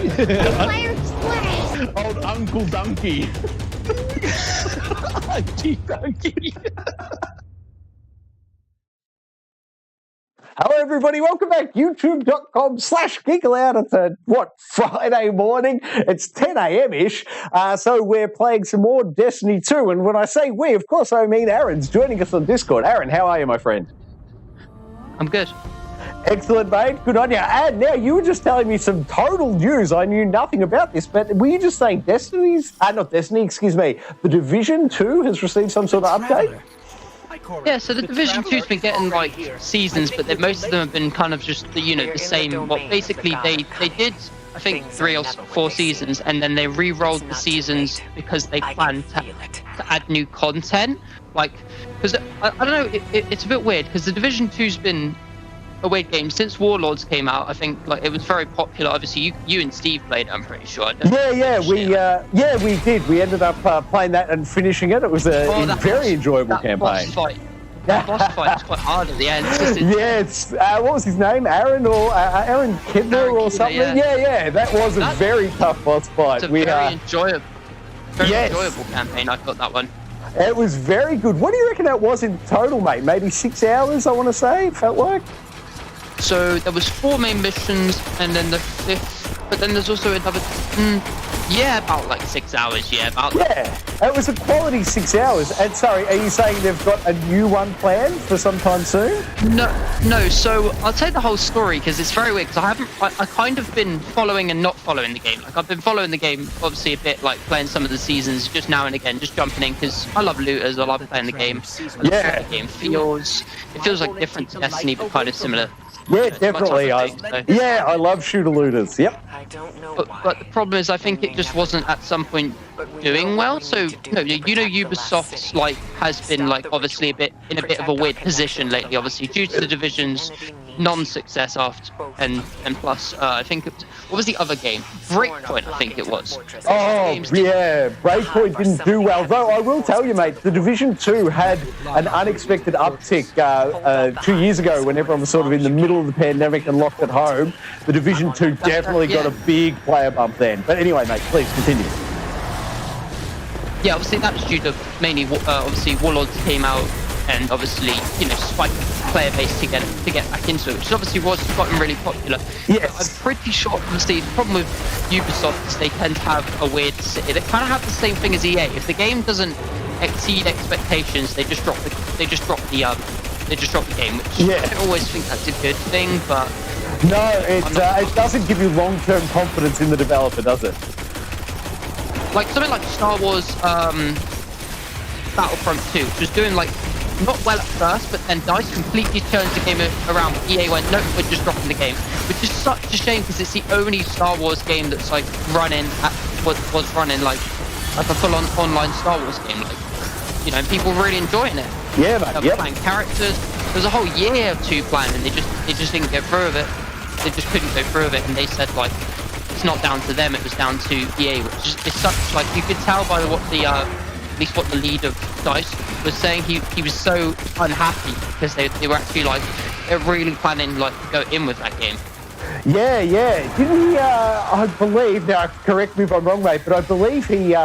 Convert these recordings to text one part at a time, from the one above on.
Fire display. Old Uncle Donkey. Cheap donkey. Hello, everybody. Welcome back. YouTube.com/Geekaloud. It's Friday morning. It's 10 a.m.-ish. So we're playing some more Destiny 2. And when I say we, of course, I mean Aaron's joining us on Discord. Aaron, how are you, my friend? I'm good. Excellent, mate. Good on you. And now you were just telling me some total news. I knew nothing about this, but were you just saying not Destiny, excuse me, The Division 2 has received some sort of update? Yeah, so the Division 2's been getting like seasons, but most of them have been kind of just the same. Well, basically they did I think 3 or 4 seasons, and then they re-rolled the seasons because they plan to add new content. Like, because I don't know, it's a bit weird because the Division 2's been a weird game since Warlords came out. I think like it was very popular. Obviously, you and Steve played it, I'm pretty sure. We did. We ended up playing that and finishing it. It was a very enjoyable campaign. That boss fight was quite hard at the end. What was his name? Aaron Kidler or something? Yeah. That was a very tough boss fight. It's a very enjoyable campaign. I thought that one. It was very good. What do you reckon that was in total, mate? Maybe 6 hours, I want to say, felt like? So there was 4 main missions, and then the 5th, but then there's also another, about like 6 hours, it was a quality 6 hours. And sorry, are you saying they've got a new one planned for sometime soon? No, so I'll tell you the whole story, because it's very weird, because I kind of been following and not following the game. Like, I've been following the game, obviously a bit, like playing some of the seasons, just now and again, just jumping in, because I love looters, I love playing the game. The game feels like different to Destiny, but kind of similar. Yeah, definitely. I love shooter looters. Yep. But the problem is, I think it just wasn't at some point doing well. So Ubisoft has been obviously in a bit of a weird position lately. Obviously, due to the Division's non-success after and plus, I think what was the other game? Breakpoint, I think it was. Breakpoint didn't do well. Though I will tell you, mate, the Division 2 had an unexpected uptick 2 years ago when everyone was sort of in the middle of the pandemic and locked at home. The Division 2 definitely got a big player bump then. But anyway, mate, please continue. Yeah, obviously that was due to mainly, obviously Warlords came out and obviously, spiked the player base to get back into it, which obviously was gotten really popular. Yes. I'm pretty sure, obviously, the problem with Ubisoft is they tend to have a weird, they kind of have the same thing as EA. If the game doesn't exceed expectations, they just drop the game, which I don't always think that's a good thing, but no, it doesn't give you long-term confidence in the developer, does it? Like something like Star Wars Battlefront 2, which was doing not well at first, but then DICE completely turns the game around. EA went, no, we're just dropping the game, which is such a shame because it's the only Star Wars game that's was running like a full-on online Star Wars game, and people really enjoying it. Yeah, mate. Playing characters. There was a whole year or 2 planned, and they just didn't go through with it. They just couldn't go through with it, and they said it's not down to them, it was down to EA, which is such you could tell by at least what the lead of DICE was saying. He was so unhappy because they were actually they're really planning to go in with that game. Yeah. Didn't he? I believe, now correct me if I'm wrong, mate, but I believe he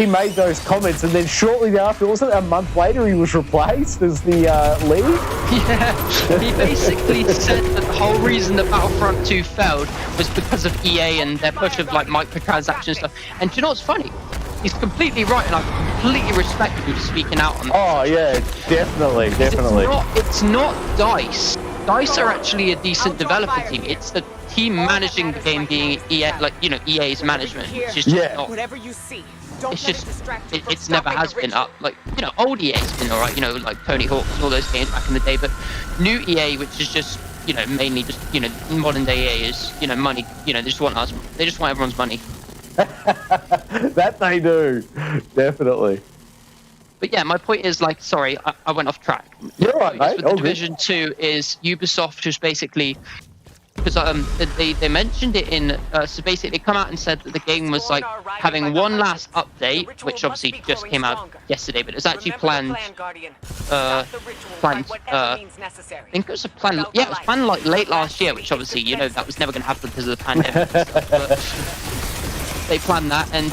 made those comments, and then shortly thereafter, wasn't it a month later, he was replaced as the lead? Yeah, he basically said that the whole reason that Battlefront 2 failed was because of EA and their push of microtransaction stuff. And do you know what's funny? He's completely right, and I completely respect you for speaking out on that. Oh yeah, definitely. It's not DICE. DICE are actually a decent developer team. It's the team managing the game being EA, EA's management. It's just not. Whatever you see. It's never has been up. Old EA's been alright, like Tony Hawk's and all those games back in the day, but new EA, which is just, mainly just, modern day EA is, money, they just want everyone's money. That they do, definitely. But yeah, my point is sorry, I went off track. You're right, mate. With the Division 2 is Ubisoft just basically because they mentioned it in so basically they come out and said that the game was like having one last update, which obviously just came out yesterday, but it was actually planned. I think it was a plan. Yeah, it was planned like late last year, which obviously that was never going to happen because of the pandemic. And stuff, but they planned that, and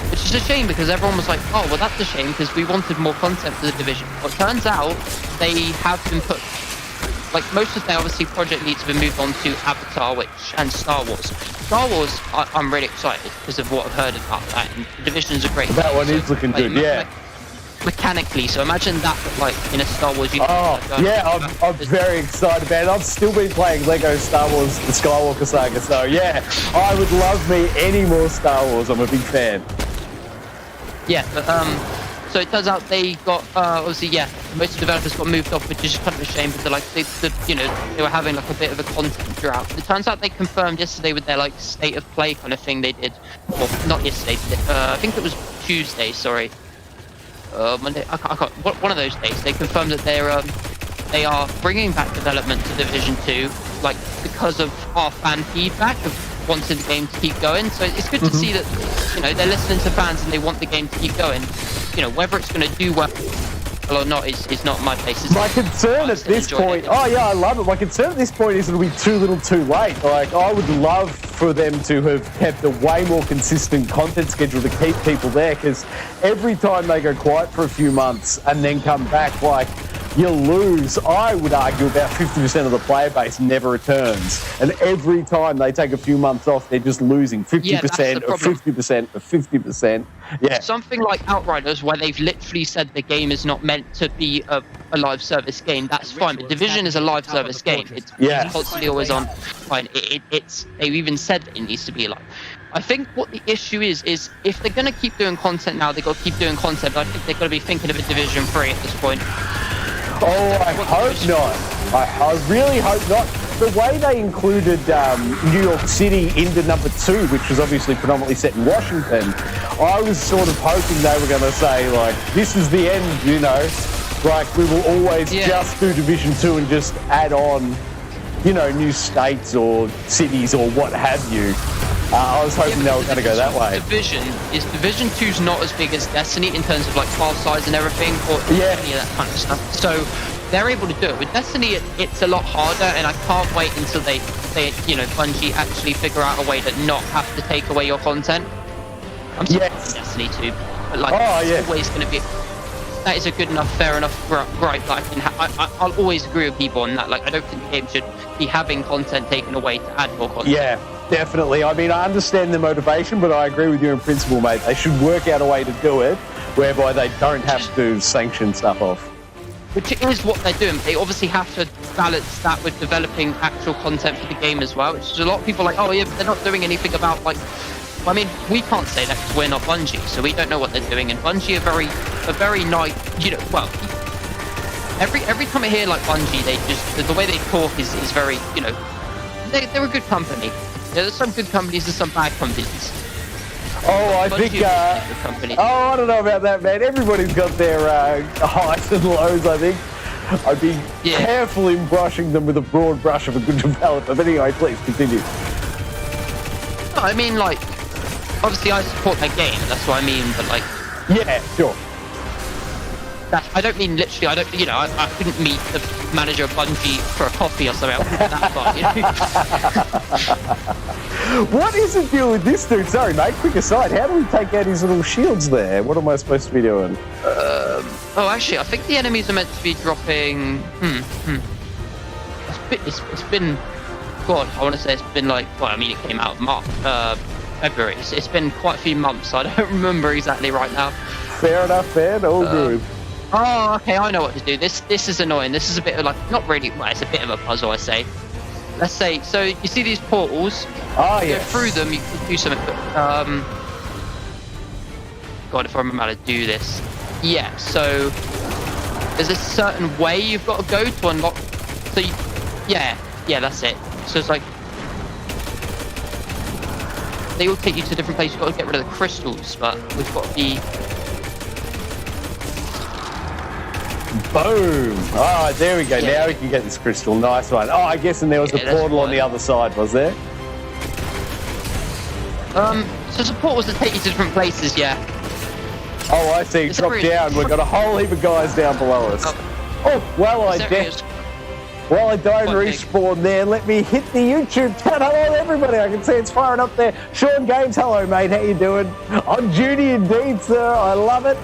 which is a shame because everyone was like, oh well, that's a shame because we wanted more content for the Division. Well, it turns out they have been put. Like most of their obviously project leads have been moved on to Avatar, and Star Wars. Star Wars, I'm really excited because of what I've heard about that. And the Division's a great. That one is looking good, yeah. Mechanically, so imagine that like in a Star Wars. I'm very excited about it. I've still been playing Lego Star Wars: The Skywalker Saga, so yeah, I would love me any more Star Wars. I'm a big fan. Yeah, but so it turns out they got obviously most of the developers got moved off, which is kind of a shame because they were having like a bit of a content drought. It turns out they confirmed yesterday with their like state of play kind of thing they did, well not yesterday, I think it was Tuesday, sorry, Monday, I can't, one of those days they confirmed that they are bringing back development to Division 2 like because of our fan feedback of wanting the game to keep going. So it's good to see that they're listening to fans and they want the game to keep going. Whether it's going to do well or not is not my place. My concern at this point, I love it. My concern at this point is it'll be too little too late. Like, I would love for them to have kept a way more consistent content schedule to keep people there, because every time they go quiet for a few months and then come back, like, you lose, I would argue, about 50% of the player base never returns. And every time they take a few months off, they're just losing 50% or 50% or 50%. Yeah. Something like Outriders, where they've literally said the game is not meant to be a live service game, that's fine. But Division is a live service game. It's constantly always on. Fine. They've even said that it needs to be live. I think what the issue is if they're going to keep doing content now, they've got to keep doing content. But I think they've got to be thinking of a Division 3 at this point. Oh, I hope not. I really hope not. The way they included New York City into number 2, which was obviously predominantly set in Washington, I was sort of hoping they were going to say, like, this is the end, like, we will always just do Division 2 and just add on, new states or cities or what have you. I was hoping they were going to go that way. Division 2's not as big as Destiny in terms of like file size and everything, or any of that kind of stuff. So they're able to do it. With Destiny, it's a lot harder, and I can't wait until they Bungie actually figure out a way to not have to take away your content. I'm sorry, Destiny 2, but like it's always going to be. That is a good enough, fair enough gripe that I'll always agree with people on that. Like, I don't think the game should be having content taken away to add more content. Yeah, definitely. I mean, I understand the motivation, but I agree with you in principle, mate. They should work out a way to do it whereby they don't have to sanction stuff off. Which is what they're doing. They obviously have to balance that with developing actual content for the game as well, which is a lot of people are like, oh yeah, but they're not doing anything about like. I mean, we can't say that because we're not Bungie, so we don't know what they're doing. And Bungie are very nice, well, every time I hear like Bungie, they just, the way they talk is very, they're a good company. There's some good companies and some bad companies. Oh, I think, I don't know about that, man. Everybody's got their highs and lows, I think. I'd be careful in brushing them with a broad brush of a good developer. But anyway, please continue. I mean, like, obviously I support their game, that's what I mean, but like... Yeah, sure. I don't mean literally, I couldn't meet the manager of Bungie for a coffee or something, that far, What is the deal with this dude? Sorry, mate, quick aside, how do we take out his little shields there? What am I supposed to be doing? Oh, actually, I think the enemies are meant to be dropping... It's been... God, I want to say it's been like... Well, I mean, it came out of March, February. It's been quite a few months, so I don't remember exactly right now. Fair enough, man. All good. Oh, okay, I know what to do. This is annoying. This is a bit of like... Not really... Well, it's a bit of a puzzle, I say. Let's say... So, you see these portals? Oh, yeah. Go through them, you can do something. God, if I remember how to do this. Yeah, so... There's a certain way you've got to go to unlock... So, yeah, that's it. So it's like... They all take you to different places. You've got to get rid of the crystals, but we've got to be... Boom. All right, there we go. Yeah. Now we can get this crystal. Nice one. Oh, I guess, and there was a that's portal on fine. the other side, was there? So support was to take you to different places, yeah. Oh, I see. It's Drop pretty- down. We've got a whole heap of guys down below us. Oh, well, I don't Quite big. respawn there. Let me hit the YouTube chat. Hello, everybody. I can see it's firing up there. Sean Games, hello, mate. How you doing? On duty indeed, sir. I love it.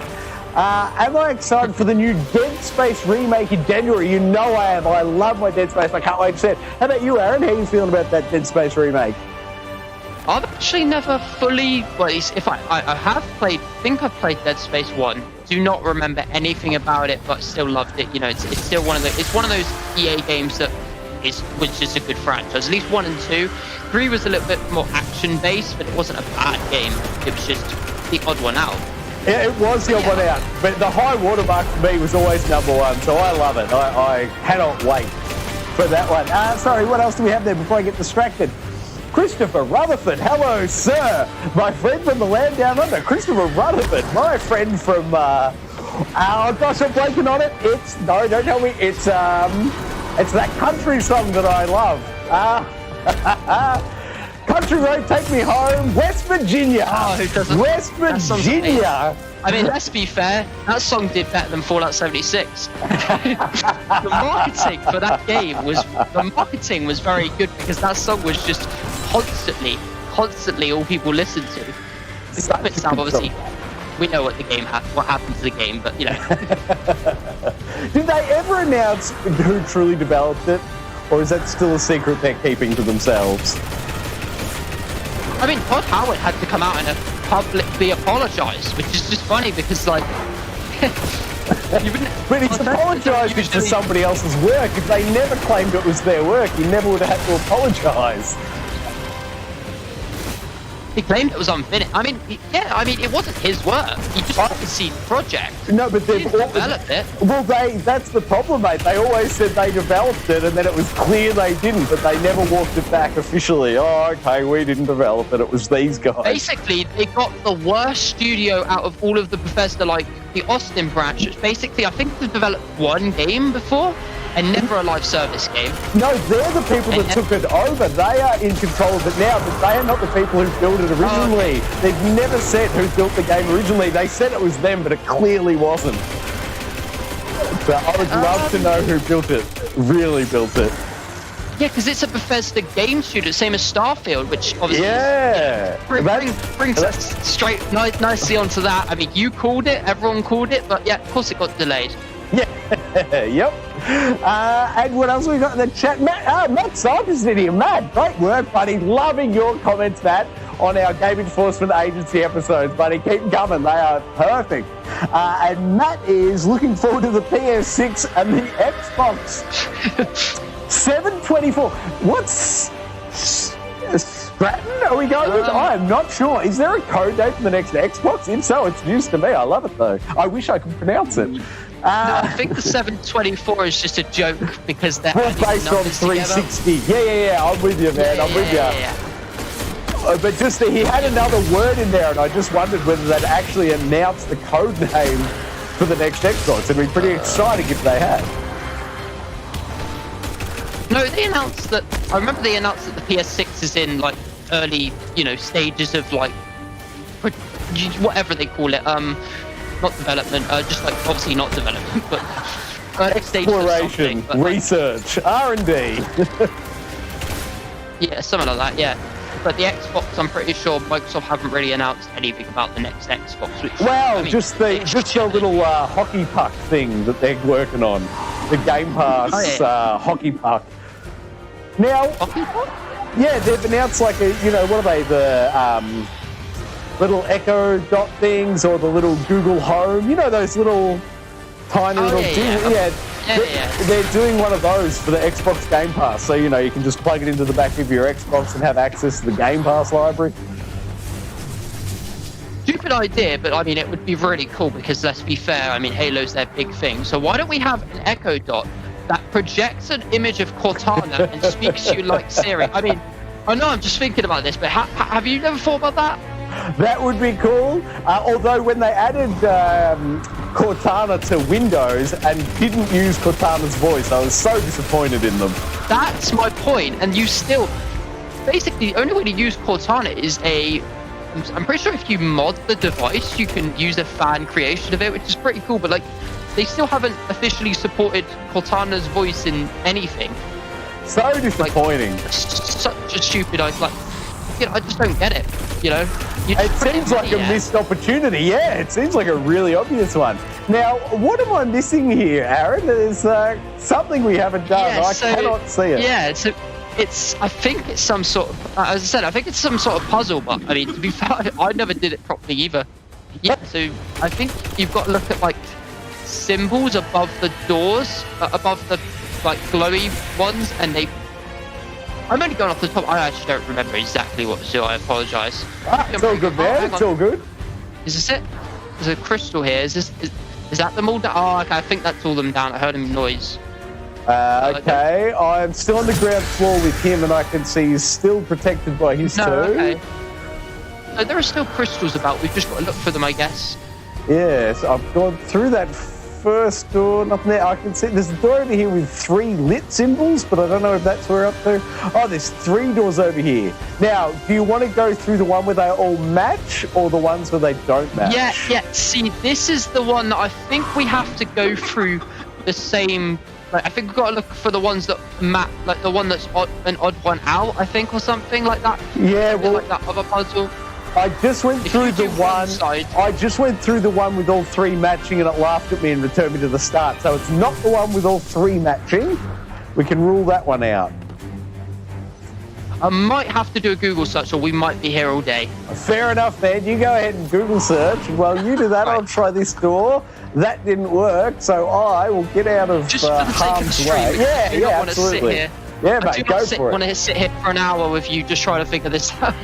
Am I excited for the new Dead Space remake in January? You know I am. I love my Dead Space. I can't wait to see it. How about you, Aaron? How are you feeling about that Dead Space remake? I've actually never fully. Well, if I have played. Think I've played Dead Space 1. Do not remember anything about it, but still loved it. You know, it's still one of those EA games that was just a good franchise. At least 1 and 2. 3 was a little bit more action based, but it wasn't a bad game. It was just the odd one out. Yeah, it was the odd one out, but the high watermark for me was always #1, so I love it. I cannot wait for that one. Sorry, what else do we have there before I get distracted? Christopher Rutherford, hello, sir. My friend from the land down under, Christopher Rutherford. My friend from, oh gosh, I'm blanking on it. No, don't tell me. It's that country song that I love. Country Road, Take Me Home, West Virginia. Oh, who doesn't? West Virginia. I mean, let's be fair. That song did better than Fallout 76. The marketing for that game was very good because that song was just constantly all people listened to. It's obviously, we know what happened to the game, but you know. Did they ever announce who truly developed it, or is that still a secret they're keeping to themselves? I mean, Todd Howard had to come out and publicly apologise, which is just funny because, like, but he's apologising for somebody else's work. If they never claimed it was their work, he never would have had to apologise. He claimed it was unfinished. I mean, it wasn't his work. He just overseen the project. No, but they've developed it. Well, that's the problem, mate. They always said they developed it, and then it was clear they didn't, but they never walked it back officially. Oh, okay, we didn't develop it. It was these guys. Basically, they got the worst studio out of all of the Bethesda, like the Austin branch. Which basically, I think they've developed one game before, and never a live service game. No, they're the people that took it over. They are in control of it now, but they are not the people who built it originally. They've never said who built the game originally. They said it was them, but it clearly wasn't. So I would love to know who built it, really built it. Yeah, because it's a Bethesda game studio, same as Starfield, which obviously brings us straight nicely onto that. I mean, you called it, everyone called it, but yeah, of course it got delayed. Yeah, yep. And what else we got in the chat? Matt Cypress in here. Matt, great work, buddy. Loving your comments, Matt, on our Game Enforcement Agency episodes, buddy. Keep them coming. They are perfect. And Matt is looking forward to the PS6 and the Xbox 724. What's Stratton? Are we going with? I am not sure. Is there a code name for the next Xbox? If so, it's news to me. I love it, though. I wish I could pronounce it. No, I think the 724 is just a joke because they're based on 360. Yeah. I'm with you, man. I'm with you. Yeah. But just he had another word in there, and I just wondered whether they'd actually announced the code name for the next Xbox. It'd be pretty exciting if they had. No, they announced that. I remember they announced that the PS6 is in like early, stages of like whatever they call it. Not development. Just like obviously not development, but exploration, research, R&D. Yeah, something like that. Yeah. But the Xbox, I'm pretty sure Microsoft haven't really announced anything about the next Xbox. Which, just the little hockey puck thing that they're working on, the Game Pass hockey puck. Now, hockey puck? Yeah, they've announced like what are they, the little Echo Dot things or the little Google Home? You know those little tiny little things. They're doing one of those for the Xbox Game Pass, so you can just plug it into the back of your Xbox and have access to the Game Pass library. Stupid idea, but I mean it would be really cool because let's be fair, I mean Halo's their big thing. So why don't we have an Echo Dot that projects an image of Cortana and speaks to you like Siri? I mean, I know I'm just thinking about this, but have you never thought about that? That would be cool. Although when they added Cortana to Windows and didn't use Cortana's voice. I was so disappointed in them. That's my point, and you still... Basically, the only way to use Cortana is I'm pretty sure if you mod the device, you can use a fan creation of it, which is pretty cool, but like, they still haven't officially supported Cortana's voice in anything. So disappointing. Like, such a stupid idea. Like, you know, I just don't get it, you know? It seems like a missed opportunity. Yeah, it seems like a really obvious one. Now, what am I missing here, Aaron? There's something we haven't done. Yeah, I cannot see it. Yeah, I think it's some sort of, as I said, I think it's some sort of puzzle, but I mean, to be fair, I never did it properly either. Yeah, so I think you've got to look at like symbols above the doors, above the like glowy ones, and I'm only going off the top. I actually don't remember exactly what to do. I apologise. It's all good, man. It's all good. Is this it? There's a crystal here. Is that them all down? Oh, okay. I think that's all them down. I heard a noise. Okay, I'm still on the ground floor with him, and I can see he's still protected by his two. Okay. So there are still crystals about. We've just got to look for them, I guess. Yes, I've gone through that first door. Nothing there. I can see there's a door over here with 3 lit symbols, but I don't know if that's where we're up to. Oh, there's 3 doors over here. Now, do you want to go through the one where they all match, or the ones where they don't match? Yeah. See, this is the one that I think we have to go through the same. Like, I think we've got to look for the ones that map, like the one that's an odd one out, I think, or something like that. Yeah, well, like that other puzzle. I just went through the one. I just went through the one with all 3 matching, and it laughed at me and returned me to the start. So it's not the one with all 3 matching. We can rule that one out. I might have to do a Google search, or we might be here all day. Fair enough, man. You go ahead and Google search. While you do that, right. I'll try this door. That didn't work, so I will get out of harm's way. Yeah, absolutely. Yeah, mate, go for it. I want to sit here for an hour with you just trying to figure this out.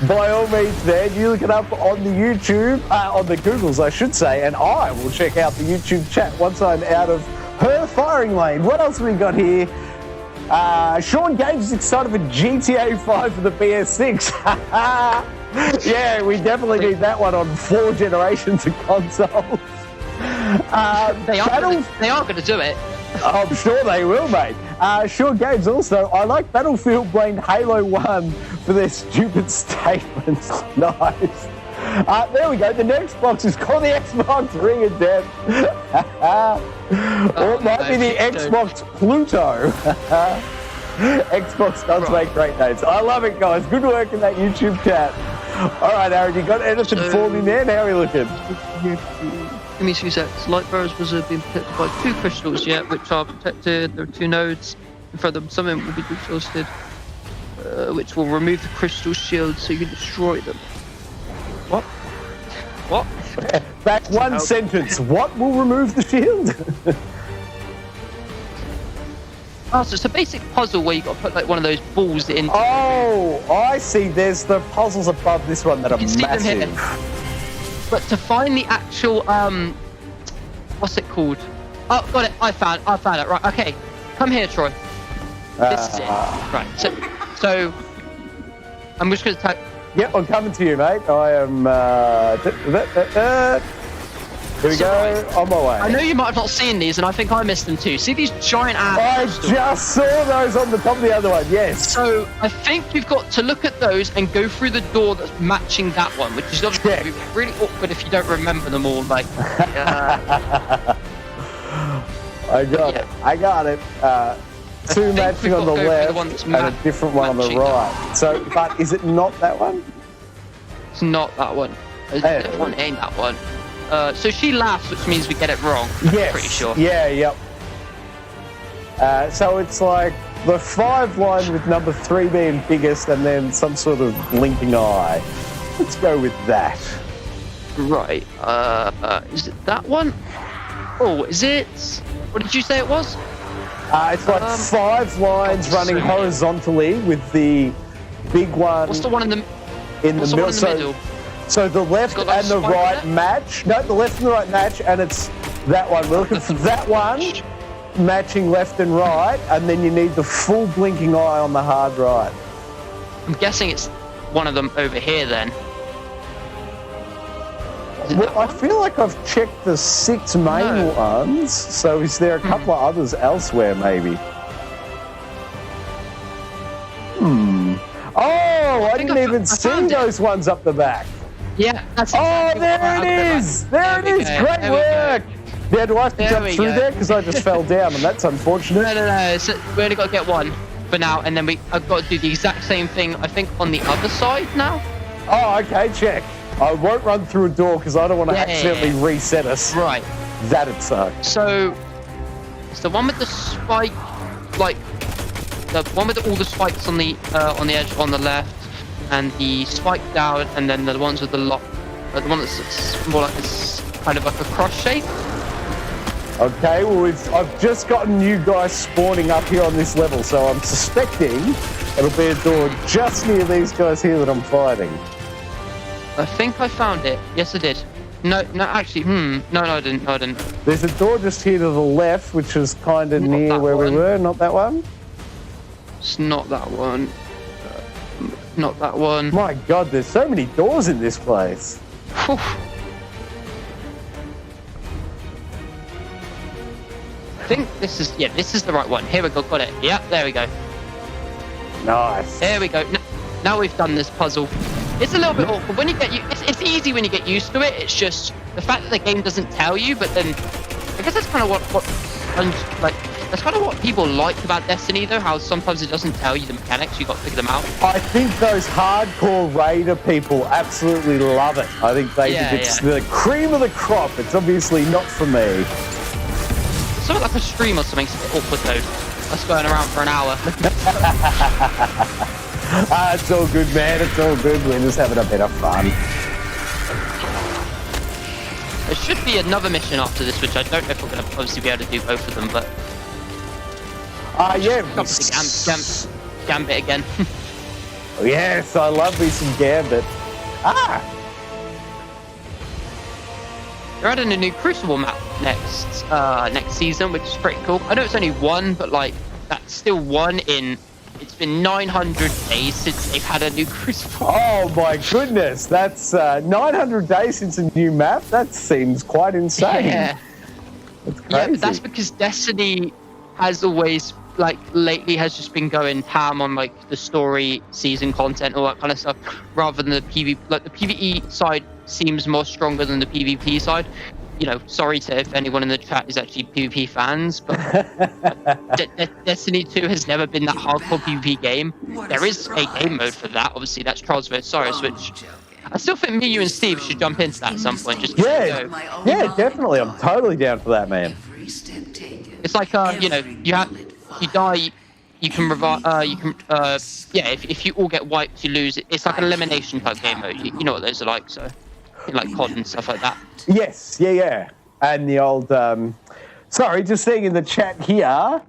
By all means, man, you look it up on the YouTube, on the Googles, I should say, and I will check out the YouTube chat once I'm out of her firing lane. What else have we got here? Sean Gage is excited for GTA 5 for the PS6. Yeah, we definitely need that one on 4 generations of consoles. They are going to do it. I'm sure they will, mate. Sean Games also, I like Battlefield blamed Halo 1 for their stupid statements. Nice. There we go. The next box is called the Xbox Ring of Death. Or it might be the Xbox Pluto. Xbox does make great names. I love it, guys. Good work in that YouTube chat. All right, Aaron, you got anything for me, man? How are we looking? Give me 2 seconds. Light bearers was being protected by 2 crystals yet, which are protected. There are 2 nodes. In front of them, some of them will be exhausted, which will remove the crystal shield so you can destroy them. What? Back one sentence. What will remove the shield? Oh, so it's a basic puzzle where you got to put like one of those balls in. Oh, I see. There's the puzzles above this one that are massive. But to find the actual what's it called? Oh, got it. I found it. Right. Okay. Come here, Troy. This is it. Right. So I'm just gonna type. Yep, I'm coming to you, mate. I am. Here we go. On my way. I know you might have not seen these, and I think I missed them too. See these giant ass. I just saw those on the top of the other one. Yes. So I think you've got to look at those and go through the door that's matching that one, which is obviously really awkward if you don't remember them all. Like. I got it. 2 matching on the left and a different one on the right. So, but is it not that one? It's not that one. That one ain't that one. So she laughs, which means we get it wrong. Yes. Pretty sure. Yeah, yep. So it's like the 5 line with number 3 being biggest and then some sort of blinking eye. Let's go with that. Right. Is it that one? Oh, is it? What did you say it was? It's like 5 lines running horizontally with the big one. What's the one in the middle? So the left and the right match. No, the left and the right match, and it's that one. We're looking for that one matching left and right, and then you need the full blinking eye on the hard right. I'm guessing it's one of them over here then. Well, I feel like I've checked the 6 main ones, so is there a couple of others elsewhere, maybe? Oh, I didn't even see those ones up the back. Yeah, that's exactly there it is! There it is! Great work! Yeah, do I have to jump through there? Because I just fell down, and that's unfortunate. No. So we only got to get one for now, and then I've got to do the exact same thing, I think, on the other side now. Oh, okay, check. I won't run through a door because I don't want to accidentally reset us. Right. That'd suck. So, it's the one with the spike, like, the one with all the spikes on the edge on the left, and the spike down, and then the ones with the lock, the one that's more like a kind of like a cross shape. Okay, well, I've just gotten you guys spawning up here on this level, so I'm suspecting it'll be a door just near these guys here that I'm fighting. I think I found it. Yes, I did. No, actually, no, I didn't. There's a door just here to the left, which is kind of near where we were. Not that one? It's not that one. Not that one. My God, there's so many doors in this place. Whew. I think this is the right one. Here we go, got it. Yep, there we go. Nice. There we go. Now we've done this puzzle. It's a little bit awkward when you get it's easy when you get used to it. It's just the fact that the game doesn't tell you, but then I guess that's kind of that's kind of what people like about Destiny, though. How sometimes it doesn't tell you the mechanics. You got to figure them out. I think those hardcore raider people absolutely love it. I think it's the cream of the crop. It's obviously not for me. Something like a stream or something's a bit awkward though. That's going around for an hour. It's all good, man. It's all good. We're just having a bit of fun. There should be another mission after this, which I don't know if we're going to obviously be able to do both of them, but... yeah. Gambit again. Yes, I love me some Gambit. They're adding a new Crucible map next season, which is pretty cool. I know it's only one, but like that's still one in. It's been 900 days since they've had a new Crucible. Oh my goodness, that's 900 days since a new map. That seems quite insane. Yeah, that's crazy. Yeah, but that's because Destiny has always lately has just been going ham on like the story, season content, all that kind of stuff, rather than the PvP. Like the PvE side seems more stronger than the PvP side. You know, sorry to if anyone in the chat is actually PvP fans, but Destiny 2 has never been that hardcore PvP game. There is a game mode for that, obviously, that's Trials vs. Cyrus, which I still think me, you, and Steve should jump into that at some point. Just yeah, definitely. I'm totally down for that, man. It's like, you know, you die, you can revive, if you all get wiped, you lose. It's like an elimination type game mode. You know what those are like, so like COD and stuff like that. Yes, yeah. And the old, sorry, just seeing in the chat here,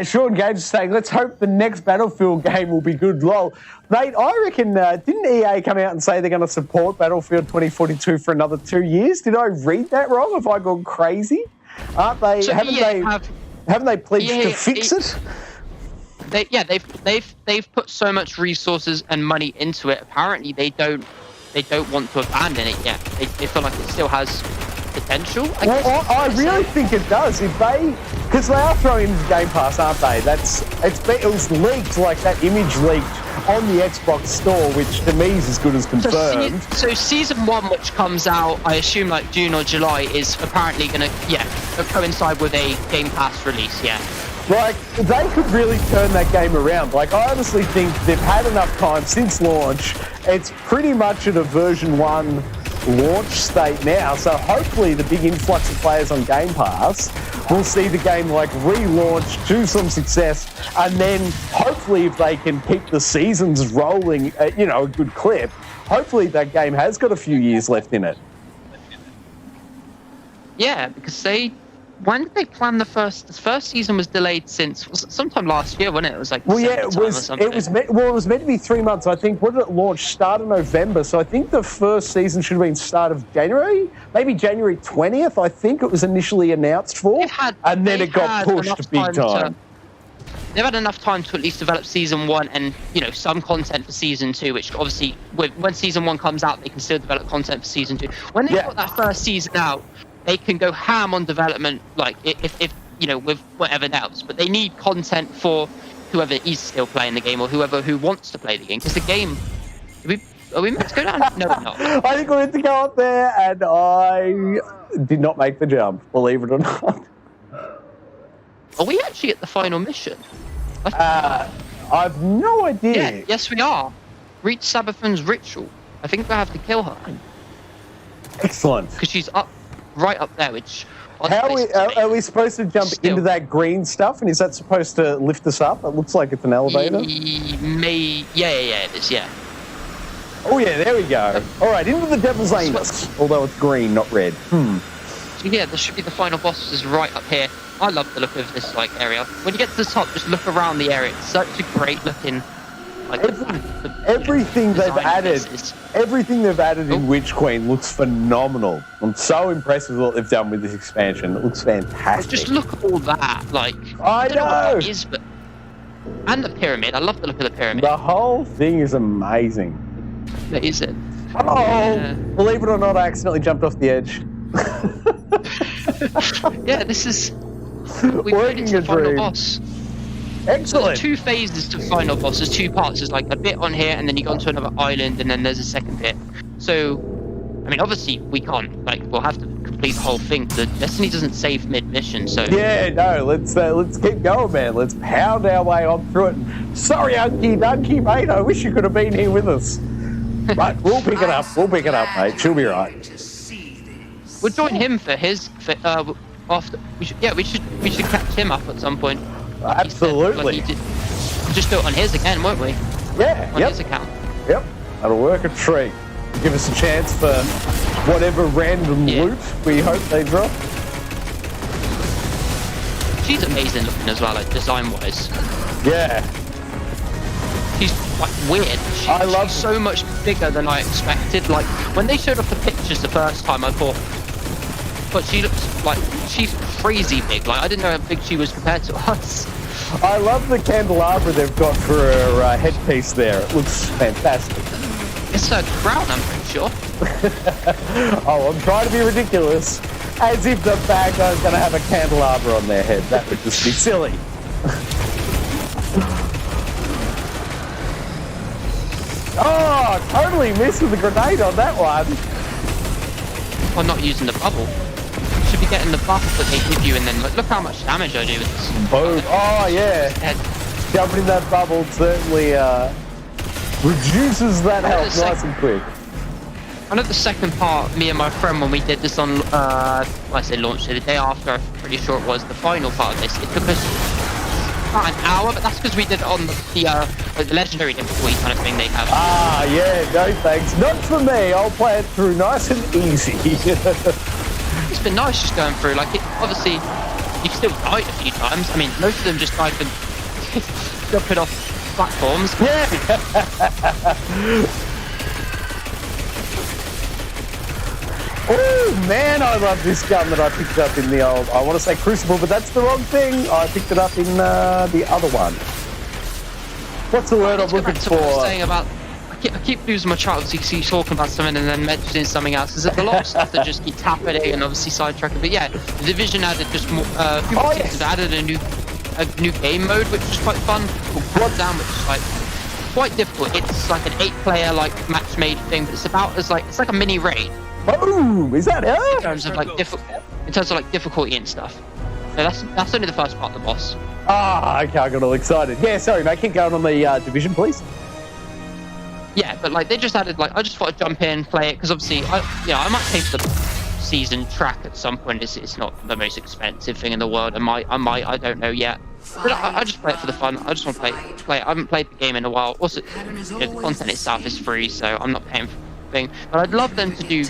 Sean Gage is saying, let's hope the next Battlefield game will be good. Lol. Mate, I reckon, didn't EA come out and say they're going to support Battlefield 2042 for another 2 years? Did I read that wrong? Have I gone crazy? Aren't they, so haven't they pledged to fix it? They've put so much resources and money into it. Apparently they don't want to abandon it yet. They feel like it still has potential. I really think it does. Because they are throwing into Game Pass, aren't they? It was leaked, like that image leaked on the Xbox store, which to me is as good as confirmed. So season 1, which comes out, I assume like June or July, is apparently going to coincide with a Game Pass release. Yeah. Like, they could really turn that game around. Like, I honestly think they've had enough time since launch. It's pretty much at a version 1 launch state now, so hopefully the big influx of players on Game Pass will see the game, like, relaunch to some success, and then hopefully if they can keep the seasons rolling at, a good clip, hopefully that game has got a few years left in it. Yeah, because when did they plan the first season was delayed since sometime last year, wasn't it? It was like it was meant to be 3 months. I think, what did it launch? Start of November. So I think the first season should have been start of January, maybe January 20th. I think it was initially announced for, and then it got pushed big time. they've had enough time to at least develop season 1 and some content for season 2, which obviously when season 1 comes out they can still develop content for season 2. When they've got that first season out, they can go ham on development, like if with whatever else, but they need content for whoever is still playing the game or who wants to play the game, because the game, are we meant to go down? No, we're not. I think we're meant to go up there, and I did not make the jump, believe it or not. Are we actually at the final mission? I've no idea. Yeah, yes we are. Reach Sabathun's ritual. I think we have to kill her. Excellent. Because she's right up there, which... Are we supposed to jump into that green stuff, and is that supposed to lift us up? It looks like it's an elevator. Yeah, it is, yeah. Oh yeah, there we go. All right, into the devil's anus. Although it's green, not red. So yeah, there should be the final boss is right up here. I love the look of this area. When you get to the top, just look around the area. It's such a great looking. Everything they've added in Witch Queen looks phenomenal. I'm so impressed with what they've done with this expansion. It looks fantastic. Just look at all that, I know. What that is, and the pyramid. I love the look of the pyramid. The whole thing is amazing. That is it. Oh, believe it or not, I accidentally jumped off the edge. Yeah, this is. We've made it to the final boss. Excellent. So there's 2 phases to final boss. There's 2 parts. There's like a bit on here, and then you go onto another island, and then there's a second bit. So, I mean, obviously we can't. We'll have to complete the whole thing. The Destiny doesn't save mid-mission, so. Yeah, no. Let's keep going, man. Let's pound our way on through it. Sorry, Unky Dunky, mate. I wish you could have been here with us. But we'll pick it up. We'll pick it up, mate. She'll be right. We'll join him for his. After we should catch him up at some point. Absolutely. Just do it on his again, won't we? Yeah. On his account. Yep. That'll work a treat. Give us a chance for whatever random loot we hope they drop. She's amazing looking as well, design-wise. Yeah. She's weird. She's so much bigger than I expected. When they showed off the pictures the first time, I thought, but she looks like she's crazy big. I didn't know how big she was compared to us. I love the candelabra they've got for her headpiece there. It looks fantastic. It's her crown, I'm pretty sure. Oh, I'm trying to be ridiculous. As if the bad guy's going to have a candelabra on their head. That would just be silly. Oh, totally missed with the grenade on that one. Well, not using the bubble. Should be getting the buff that they give you, and then look how much damage I do with this. Boom. Oh, yeah. Jumping in that bubble certainly reduces that health nice and quick. I know the second part, me and my friend, when we did this on, I say launched it, the day after, I'm pretty sure it was, the final part of this, it took us about an hour, but that's because we did it on the legendary difficulty kind of thing they have. Ah, yeah, no thanks. Not for me. I'll play it through nice and easy. It's been nice just going through. Obviously, you've still died a few times. I mean, most of them just died for jumping off platforms. Yeah. Oh man, I love this gun that I picked up in the old, I want to say Crucible, but that's the wrong thing. I picked it up in the other one. What's the word I'm looking for? What I was saying about, I keep losing my track because you keep talking about something and then mentioning something else. There's a lot of stuff that just keeps happening and obviously sidetracking. But yeah, the Division added just more. They've added a new game mode, which is quite fun. Called Down, which is quite difficult. It's like an 8-player match-made thing, but it's like a mini raid. Boom! Is that her? In terms of difficulty and stuff. So that's only the first part of the boss. Ah, okay, I got all excited. Yeah, sorry, mate. Keep going on the Division, please. Yeah, but they just added I just thought I'd jump in, play it, because obviously I might pay for the season track at some point. It's not the most expensive thing in the world. I don't know yet. But I just play it for the fun. I just want to play it. I haven't played the game in a while. Also, the content itself is free, so I'm not paying for the thing. But I'd love them to do.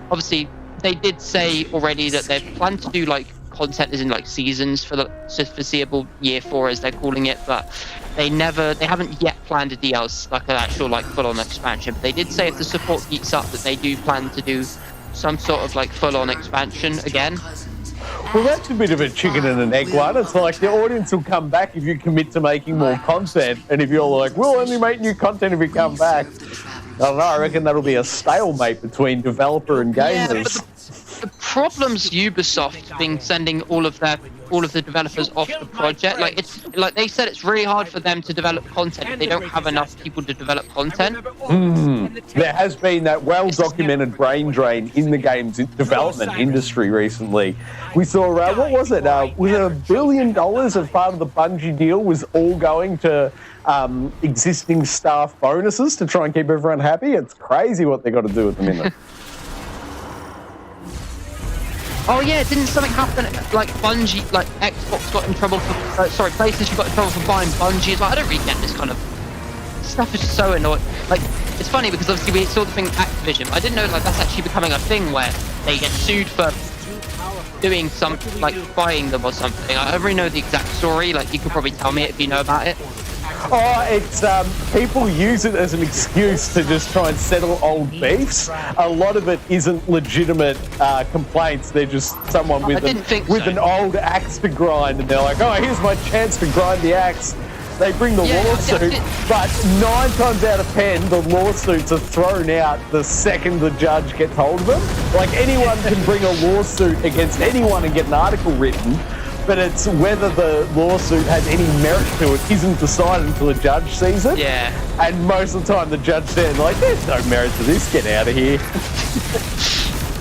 Obviously, they did say already that they plan to do content as in seasons for the foreseeable year 4 as they're calling it, but they haven't yet planned a DLC, an actual full-on expansion. But they did say if the support keeps up that they do plan to do some sort of full-on expansion again. Well, that's a bit of a chicken and an egg one. It's like the audience will come back if you commit to making more content, and if you're like, we'll only make new content if we come back. I don't know, I reckon that'll be a stalemate between developer and gamers. Yeah, the problem's Ubisoft being sending all of the developers off the project. Like it's like they said, it's really hard for them to develop content. They don't have enough people to develop content. There has been that well-documented brain drain in the games development industry recently. We saw, what was it? Was it $1 billion as part of the Bungie deal was all going to existing staff bonuses to try and keep everyone happy? It's crazy what they got to do at the minute. Oh yeah, didn't something happen? Like Bungie, like Xbox got in trouble for, PlayStation got in trouble for buying Bungie. Like, I don't really get this kind of stuff. Is so annoying. Like, it's funny because obviously we saw the thing with Activision. I didn't know like that's actually becoming a thing where they get sued for doing some, like buying them or something. I don't really know the exact story. Like, you could probably tell me if you know about it. Oh, it's people use it as an excuse to just try and settle old beefs. A lot of it isn't legitimate complaints. They're just someone with an old axe to grind, and they're like, "Oh, here's my chance to grind the axe." They bring the lawsuit, but 9 times out of 10, the lawsuits are thrown out the second the judge gets hold of them. Like, anyone can bring a lawsuit against anyone and get an article written. But it's whether the lawsuit has any merit to it isn't decided until a judge sees it. Yeah. And most of the time the judge says, like, there's no merit to this, get out of here.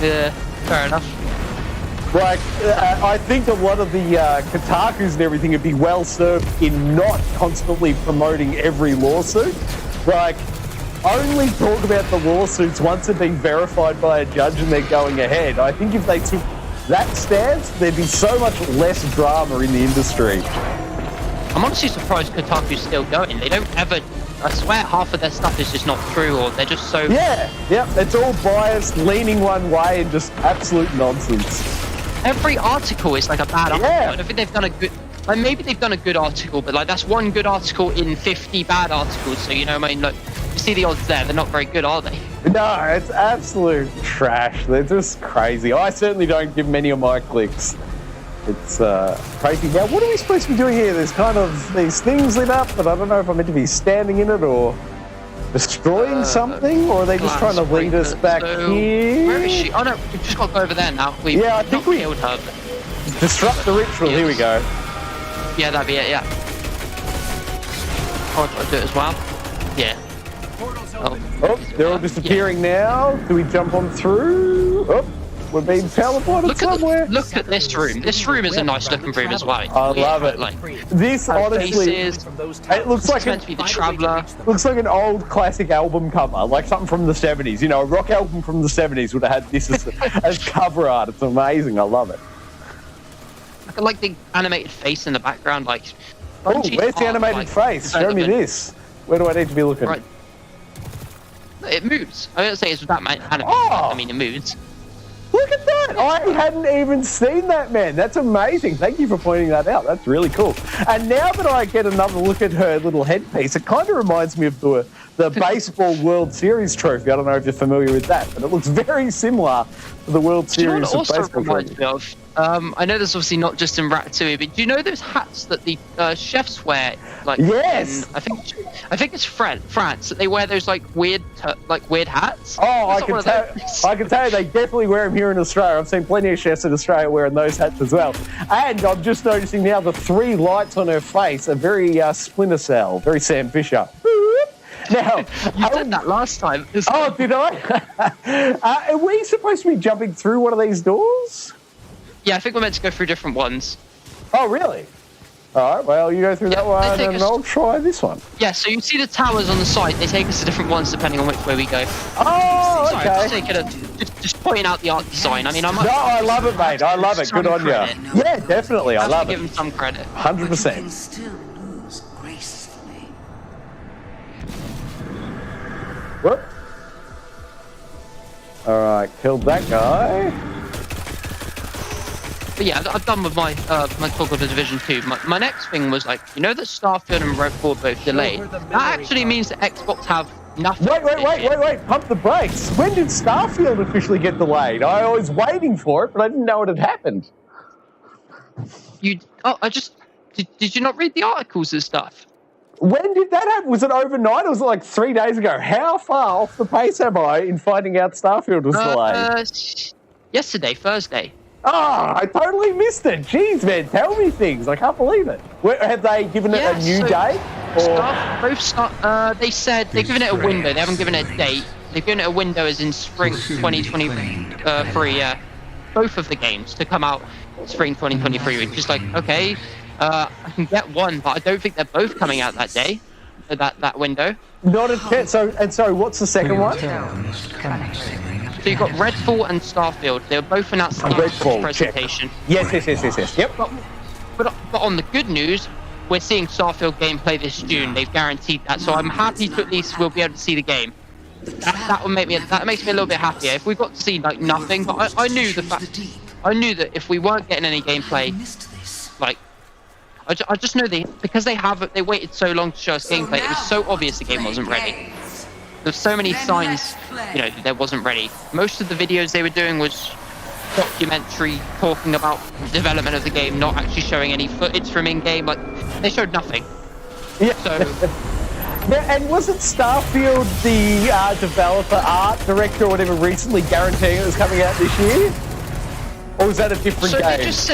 Yeah, fair enough. Like, I think a lot of the Kotakus and everything would be well served in not constantly promoting every lawsuit. Like, only talk about the lawsuits once they've been verified by a judge and they're going ahead. I think if they took that stance, there'd be so much less drama in the industry. I'm honestly surprised Kotaku's still going. They don't ever, I swear half of their stuff is just not true, or they're just so... Yeah, it's all biased, leaning one way, and just absolute nonsense. Every article is like a bad article. Yeah. I don't think they've done a good... Like, maybe they've done a good article, but like that's one good article in 50 bad articles, so you know what I mean? Look, you see the odds there, they're not very good, are they? No, it's absolute trash. They're just crazy. I certainly don't give many of my clicks. It's crazy. Now, what are we supposed to be doing here? There's kind of these things lit up, but I don't know if I'm meant to be standing in it or destroying something, or are they just trying to lead us back here? Where is she? Oh no, we've just got to go over there now. I think we killed her. But... Disrupt the ritual. Here we go. Yeah, that'd be it, yeah. Oh, I'll do it as well. Yeah. Oh, they're all disappearing now. Do we jump on through? Oh, we're being teleported somewhere. Look at this room. This room is a nice looking room as well. I love it. Like, this honestly, it looks like meant to be the Traveller. Looks like an old classic album cover, like something from the 70s. You know, a rock album from the 70s would have had this as cover art. It's amazing. I love it. I like the animated face in the background. Like, oh, where's the animated face? Show me this. Where do I need to be looking? Right. It moves. I don't say it's that animated. Oh. I mean, it moves. Look at that! I hadn't even seen that, man. That's amazing. Thank you for pointing that out. That's really cool. And now that I get another look at her little headpiece, it kind of reminds me of the baseball World Series trophy. I don't know if you're familiar with that, but it looks very similar to the World Series of baseball trophy. I know there's obviously not just in Ratatouille, but do you know those hats that the chefs wear? Like, yes. I think it's France that they wear those like weird hats. Oh, I can tell you they definitely wear them here in Australia. I've seen plenty of chefs in Australia wearing those hats as well. And I'm just noticing now the 3 lights on her face are very Splinter Cell, very Sam Fisher. Now, you did that last time. Oh, did I? Are we supposed to be jumping through one of these doors? Yeah, I think we're meant to go through different ones. Oh, really? All right, well, you go through that one and I'll try this one. Yeah, so you see the towers on the side. They take us to different ones depending on which way we go. Oh, Sorry, okay. Just pointing out the art design. I mean, I might... No, I love it, mate. I love it. Good on you. Yeah, definitely. I love it. Give him some credit. 100%. Still lose gracefully. Whoop. All right, killed that guy. But yeah, I've done with my talk of the Division 2. My next thing was like, you know that Starfield and Redfall both delayed? That actually means that Xbox have nothing. Wait. Pump the brakes. When did Starfield officially get delayed? I was waiting for it, but I didn't know it had happened. Did you not read the articles and stuff? When did that happen? Was it overnight or was it like 3 days ago? How far off the pace am I in finding out Starfield was delayed? Yesterday, Thursday. Oh, I totally missed it. Jeez, man, tell me things. I can't believe it. Have they given it a new date? They said they've given it a window. They haven't given it a date. They've given it a window as in spring 2023, yeah. Both of the games to come out spring 2023, which is like, okay, I can get one, but I don't think they're both coming out that day, that window. Not a chance. So what's the second one? So you've got Redfall and Starfield. They were both announced in the presentation. Yes. Yep. But on the good news, we're seeing Starfield gameplay this June. They've guaranteed that, so I'm happy to at least we'll be able to see the game. That makes me a little bit happier. If we got to see like nothing, but I knew that if we weren't getting any gameplay, like I just know because they waited so long to show us gameplay. It was so obvious the game wasn't ready. There's so many signs, that it wasn't ready. Most of the videos they were doing was documentary talking about the development of the game, not actually showing any footage from in-game. Like they showed nothing. Yeah. So. Yeah, and wasn't Starfield the developer, art director, or whatever, recently guaranteeing it was coming out this year? Or was that a different game? They just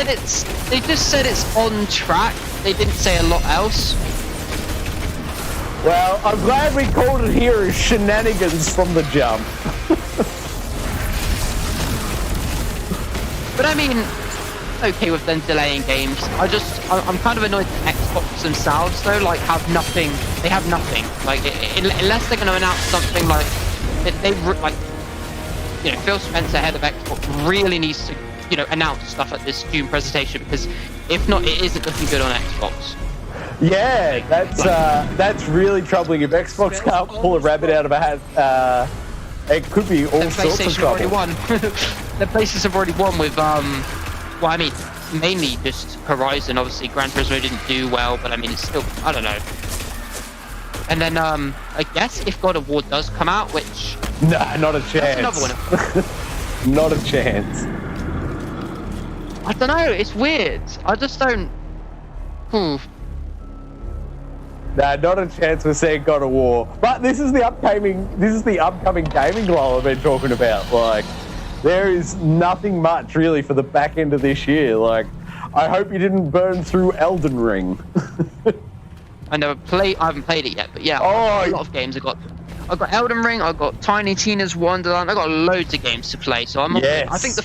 said it's on track. They didn't say a lot else. Well, I'm glad we called it here as shenanigans from the jump. But I mean, okay with them delaying games. I'm kind of annoyed that Xbox themselves though, like have nothing. They have nothing. Like unless they're going to announce something like Phil Spencer, head of Xbox, really needs to announce stuff at this June presentation, because if not, it isn't looking good on Xbox. Yeah, that's really troubling. If Xbox can't pull a rabbit out of a hat, it could be all sorts of trouble. Already won. The PlayStation have already won with mainly just Horizon. Obviously, Gran Turismo didn't do well, but I mean, it's still, I don't know. And then I guess if God of War does come out, which no, not a chance. That's another one. Not a chance. I don't know. It's weird. I just don't. Nah, not a chance we're seeing God of War. But this is the upcoming gaming lull I've been talking about. Like, there is nothing much really for the back end of this year. Like, I hope you didn't burn through Elden Ring. I haven't played it yet, but yeah, a lot of games. I've got Elden Ring. I've got Tiny Tina's Wonderland. I've got loads of games to play. So yes. I think the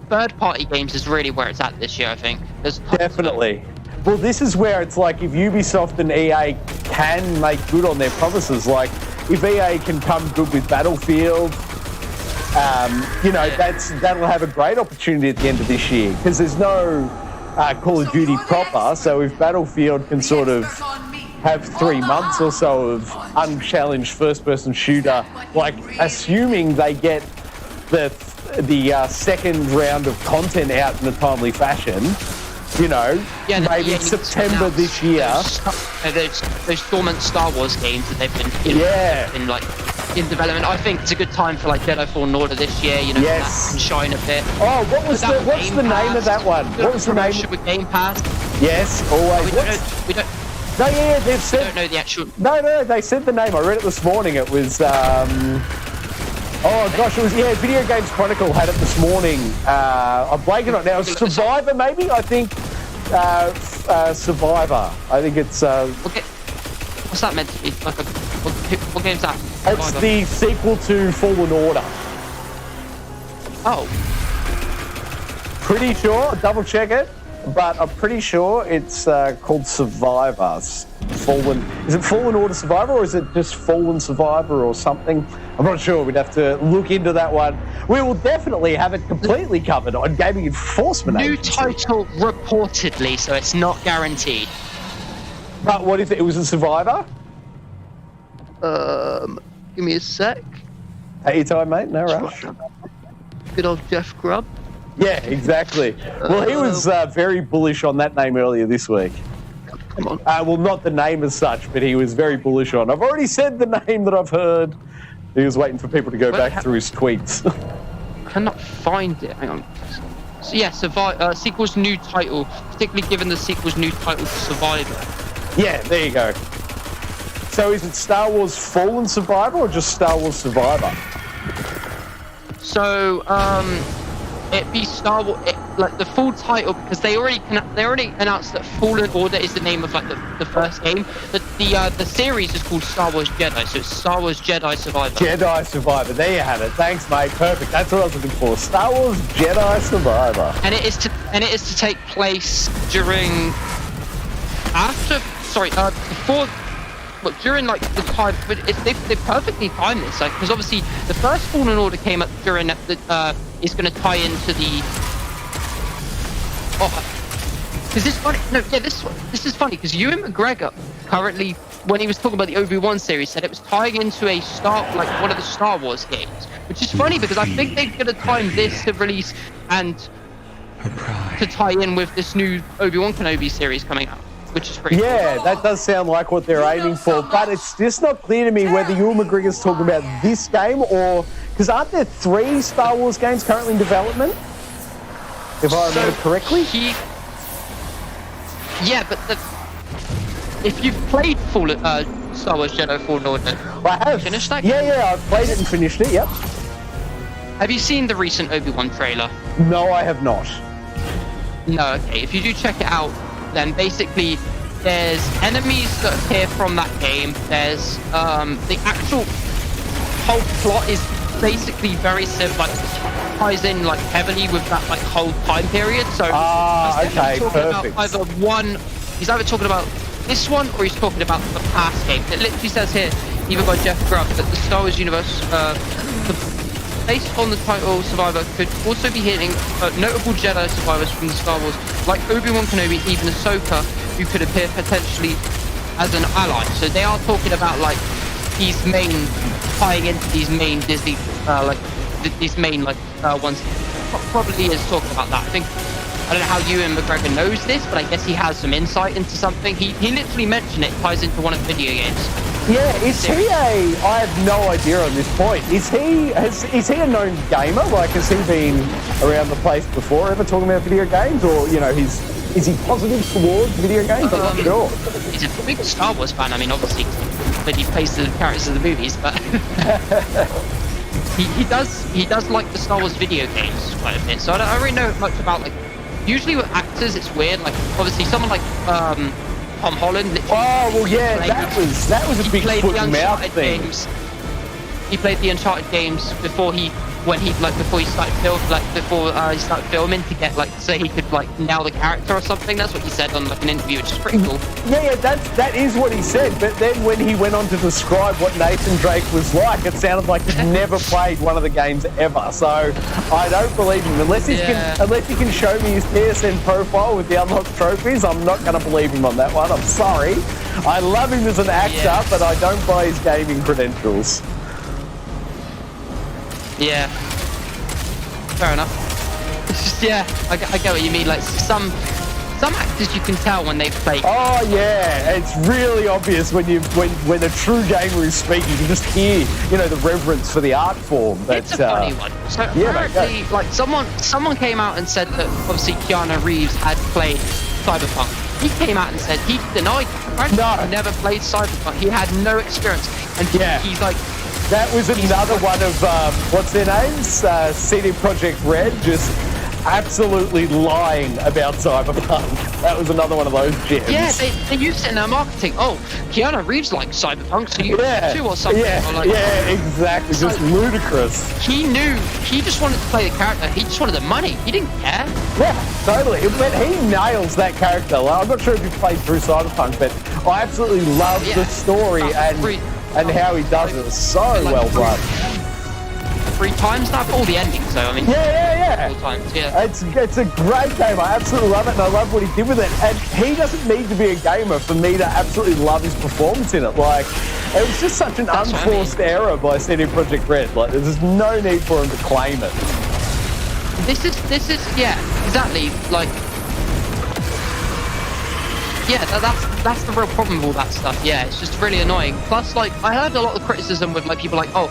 third party games is really where it's at this year. I think there's definitely. Well, this is where it's like if Ubisoft and EA can make good on their promises, like if EA can come good with Battlefield, that'll have a great opportunity at the end of this year, because there's no Call of Duty proper. So if Battlefield can sort of have 3 months or so of unchallenged first-person shooter, like assuming they get the second round of content out in a timely fashion, maybe September this year. Those dormant Star Wars games that they've been in development. I think it's a good time for like Jedi Fallen Order this year. That can shine a bit. Oh, what's the name of that one? What was the name? With Game Pass? Yes, always. We don't. No, yeah, they've said. We don't know the actual. No, they said the name. I read it this morning. It was. Oh gosh, it was Video Games Chronicle had it this morning. I'm blanking on it now. Survivor, maybe? I think Survivor. I think it's. Okay. What's that meant to be? Like what game's that? It's the sequel to Fallen Order. Oh. Pretty sure. Double check it, but I'm pretty sure it's called Survivor. Is it Fallen Order Survivor, or is it just Fallen Survivor or something? I'm not sure. We'd have to look into that one. We will definitely have it completely covered on Gaming Enforcement New Agency. title reportedly, so it's not guaranteed. But what if it was a Survivor? Give me a sec. Take your time, mate. No rush. Good old Jeff Grubb. Yeah, exactly. Well, he was very bullish on that name earlier this week. Come on. Well, not the name as such, but he was very bullish on. I've already said the name that I've heard. He was waiting for people to go back through his tweets. I cannot find it. Hang on. yeah, sequel's new title, particularly given the sequel's new title to Survivor. Yeah, there you go. So is it Star Wars Fallen Survivor or just Star Wars Survivor? So, it'd be Star Wars, like the full title, because they already announced that Fallen Order is the name of like the first game. The series is called Star Wars Jedi, so it's Star Wars Jedi Survivor. Jedi Survivor. There you have it. Thanks, mate. Perfect. That's what I was looking for. Star Wars Jedi Survivor. And it is to take place before. But during like the time, but they perfectly timed this, like, because obviously the first Fallen Order came up during is going to tie into the. Is this funny? No, yeah, this is funny because Ewan McGregor currently, when he was talking about the Obi-Wan series, said it was tying into one of the Star Wars games, which is funny because I think they're going to time this to release and to tie in with this new Obi-Wan Kenobi series coming out. Which is pretty cool. That does sound like what they're aiming for, but it's just not clear to me whether Ewan McGregor's talking about this game or... Because aren't there 3 Star Wars games currently in development? If I remember correctly? Yeah, but if you've played Star Wars Jedi Fallen Order... I have. Finished that? Yeah, I've played it and finished it, yep. Have you seen the recent Obi-Wan trailer? No, I have not. No, okay. If you do check it out, then basically there's enemies that appear from that game. There's the actual whole plot is basically very similar, like ties in like heavily with that like whole time period. So okay, perfect. He's either talking about this one or he's talking about the past game. It literally says here, even by Jeff Grubb, that the Star Wars universe, based on the title Survivor, could also be hitting notable Jedi survivors from the Star Wars, like Obi-Wan Kenobi, even Ahsoka, who could appear potentially as an ally. So they are talking about like tying into these main Disney, these main ones. Probably is talking about that. I don't know how Ewan McGregor knows this, but I guess he has some insight into something. He literally mentioned it ties into one of the video games. Yeah, is he I have no idea on this point. Is he a known gamer? Like, has he been around the place before, ever talking about video games? Or, you know, is he positive towards video games? I'm not sure. He's a big Star Wars fan. I mean, obviously, but he plays the characters of the movies, but he does like the Star Wars video games quite a bit. So I don't really know much about, like, usually with actors, it's weird. Like, obviously, someone like Tom Holland. That was a big foot and mouth thing. He played the Uncharted games before he started filming to get so he could nail the character or something. That's what he said on an interview, which is pretty cool. Yeah, that is what he said. But then when he went on to describe what Nathan Drake was like, it sounded like he'd never played one of the games ever. So I don't believe him unless he can show me his PSN profile with the unlocked trophies. I'm not going to believe him on that one. I'm sorry. I love him as an actor, but I don't buy his gaming credentials. Yeah, fair enough. It's just, I get what you mean. Like some actors, you can tell when they've played. Oh yeah, it's really obvious when a true gamer is speaking. You can just hear, the reverence for the art form. It's a funny one. So apparently, someone came out and said that obviously Keanu Reeves had played Cyberpunk. He came out and said he denied it. He never played Cyberpunk. He had no experience, and he's like. That was another one of, what's their names? CD Projekt Red, just absolutely lying about Cyberpunk. That was another one of those gems. Yeah, they used it in their marketing. Oh, Keanu Reeves likes Cyberpunk, so you too or something. Yeah, exactly. Just ludicrous. He just wanted to play the character. He just wanted the money. He didn't care. Yeah, totally. But he nails that character. Well, I'm not sure if you played through Cyberpunk, but I absolutely love the story and how he does it. So well done. 3 times now, all the endings, so I mean. Yeah. 4 times, yeah. It's a great game. I absolutely love it, and I love what he did with it. And he doesn't need to be a gamer for me to absolutely love his performance in it. Like, it was just such an unforced error by CD Projekt Red. Like, there's no need for him to claim it. This is exactly like. Yeah, that's the real problem with all that stuff. Yeah, it's just really annoying. Plus, I heard a lot of criticism with people like, oh,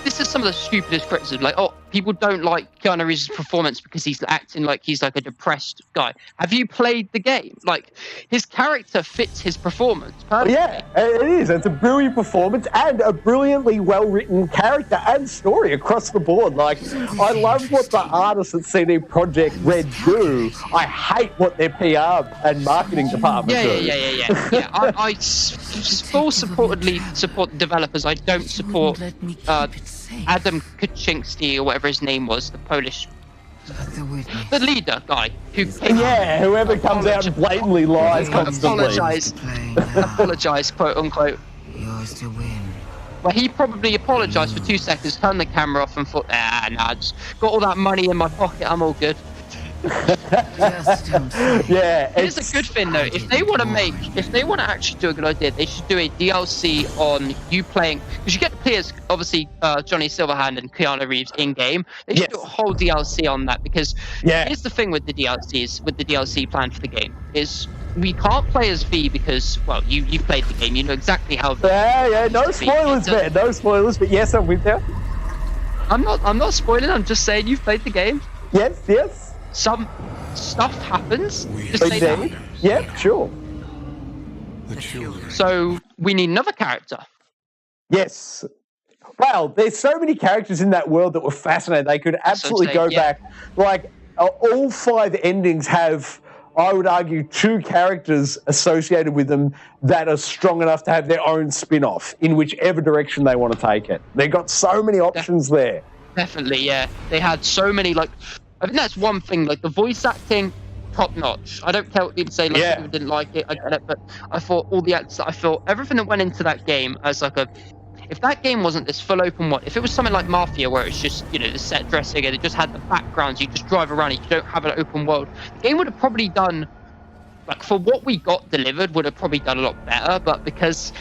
this is some of the stupidest criticism. Like, oh, people don't like Keanu Reeves' performance because he's acting like he's like a depressed guy. Have you played the game? Like, his character fits his performance perfectly. Yeah, it is. It's a brilliant performance and a brilliantly well-written character and story across the board. Like, I love what the artists at CD Projekt Red do. I hate what their PR and marketing department do. Yeah. I full supportedly support the developers. I don't support Adam Kaczynski or whatever his name was, the Polish, the leader guy who. Yeah, whoever comes out and blatantly lies constantly. Apologize, quote unquote. Yours to win. Well, he probably apologized for 2 seconds, turned the camera off, and thought, I just got all that money in my pocket. I'm all good. Yeah, It's a good thing though. If they want to actually do a good idea, they should do a DLC on you playing, because you get to play as obviously Johnny Silverhand and Keanu Reeves in game. They should do a whole DLC on that, because here's the thing with the DLCs, with the DLC plan for the game is we can't play as V because, well, you've played the game, you know exactly how. No spoilers, man. No spoilers, but yes, I'm with you. I'm not spoiling. I'm just saying you've played the game. Yes. Some stuff happens. Just say that. Yeah, sure. So we need another character. Yes. Well, there's so many characters in that world that were fascinating. They could absolutely go back. Like, all 5 endings have, I would argue, 2 characters associated with them that are strong enough to have their own spin-off in whichever direction they want to take it. They've got so many options there. Definitely, yeah. They had so many, like, I think that's one thing, like the voice acting, top notch. I don't care what people say, like people didn't like it, I get it, but I thought all the actors, I felt everything that went into that game as like if that game wasn't this full open world, if it was something like Mafia where it's just, you know, the set dressing and it just had the backgrounds, you just drive around and you don't have an open world, the game would have probably done, like for what we got delivered, would have probably done a lot better, but because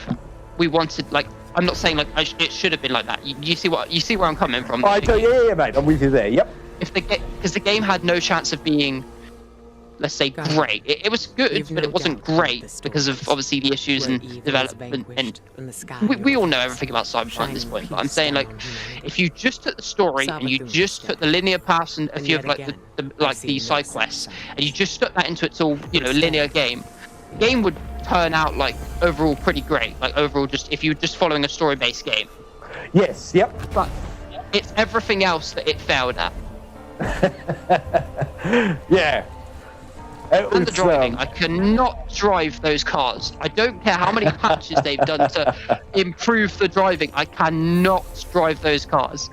we wanted, like, I'm not saying like it should have been like that. You see where I'm coming from? Yeah, mate, I'm with you there, yep. Because the game had no chance of being, let's say, great. It was good, but it wasn't great because of obviously the issues in development. And we all know everything about Cyberpunk at this point. But I'm saying, like, if you just took the story and you just took the linear paths and a few of like the side quests, and you just took that into its all, you know, linear game, the game would turn out like overall pretty great. Like overall, just if you're just following a story-based game. Yes. Yep. But it's everything else that it failed at. Yeah. And the driving. I cannot drive those cars. I don't care how many patches they've done to improve the driving. I cannot drive those cars.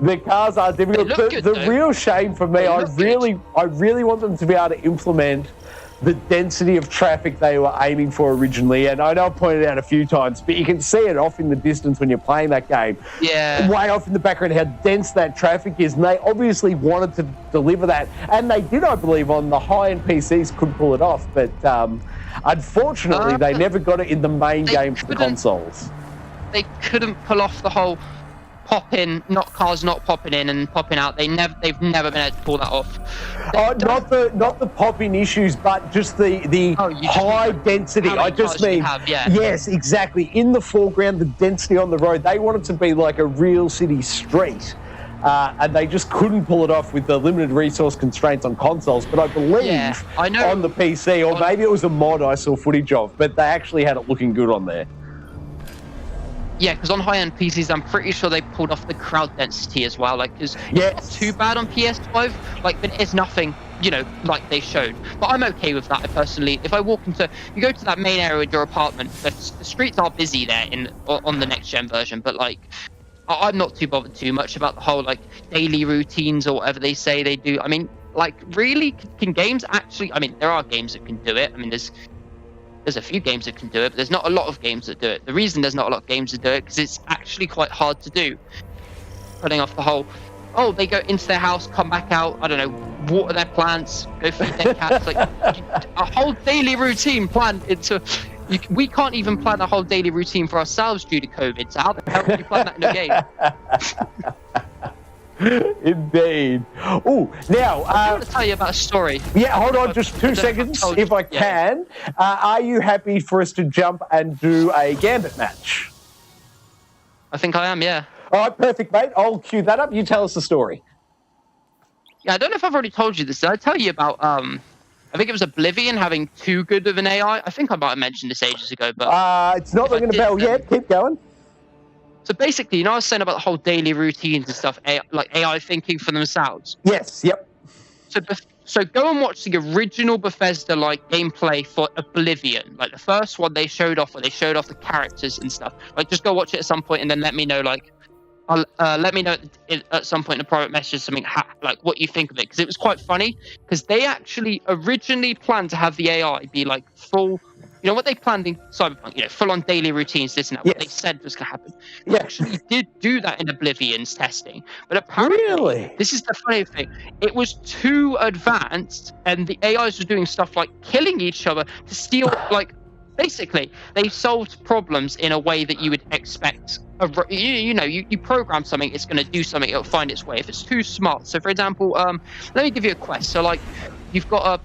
The cars are difficult. The real shame for me, I really want them to be able to implement the density of traffic they were aiming for originally. And I know I've pointed out a few times, but you can see it off in the distance when you're playing that game. Yeah. Way off in the background, how dense that traffic is. And they obviously wanted to deliver that. And they did, I believe, on the high-end PCs could pull it off. But unfortunately, they never got it in the main game for the consoles. They couldn't pull off the whole pop in, not cars not popping in and popping out. They've never been able to pull that off. Not the pop-in issues, but just the high density. I just mean, yes, exactly. In the foreground, the density on the road. They wanted to be like a real city street, and they just couldn't pull it off with the limited resource constraints on consoles. But I believe on the PC, or maybe it was a mod I saw footage of, but they actually had it looking good on there. Yeah, because on high-end PCs, I'm pretty sure they pulled off the crowd density as well. Like, because it's not too bad on PS5. Like, but it's nothing, you know, like they showed. But I'm okay with that, personally. If I walk into, you go to that main area of your apartment, the streets are busy there on the next-gen version. But like, I'm not too bothered too much about the whole like daily routines or whatever they say they do. I mean, like, really, can games actually? I mean, there are games that can do it. I mean, there's a few games that can do it, but there's not a lot of games that do it. The reason there's not a lot of games that do it because it's actually quite hard to do. Putting off the whole, they go into their house, come back out, I don't know, water their plants, go feed their cats. Like a whole daily routine planned into. We can't even plan a whole daily routine for ourselves due to COVID. So how the hell can you plan that in a game? Indeed. Oh, now I want to tell you about a story. Yeah, hold on, just 2 seconds, if I can. Are you happy for us to jump and do a gambit match? I think I am. Yeah. All right, perfect, mate. I'll cue that up. You tell us the story. Yeah, I don't know if I've already told you this. Did I tell you about I think it was Oblivion having too good of an AI? I think I might have mentioned this ages ago, but It's not ringing a bell yet. Keep going. So basically, you know, I was saying about the whole daily routines and stuff, like AI thinking for themselves. Yes. Yep. So go and watch the original Bethesda like gameplay for Oblivion, like the first one they showed off, where they showed off the characters and stuff. Like, just go watch it at some point and then let me know. Like, let me know at some point in a private message something like what you think of it, because it was quite funny. Because they actually originally planned to have the AI be like full. You know what they planned in Cyberpunk? You know, full on daily routines, this and that. What they said was going to happen. They actually did do that in Oblivion's testing, but apparently, this is the funny thing. It was too advanced, and the AIs were doing stuff like killing each other to steal. Like, basically, they solved problems in a way that you would expect. You program something, it's going to do something. It'll find its way. If it's too smart. So, for example, let me give you a quest. So, like, you've got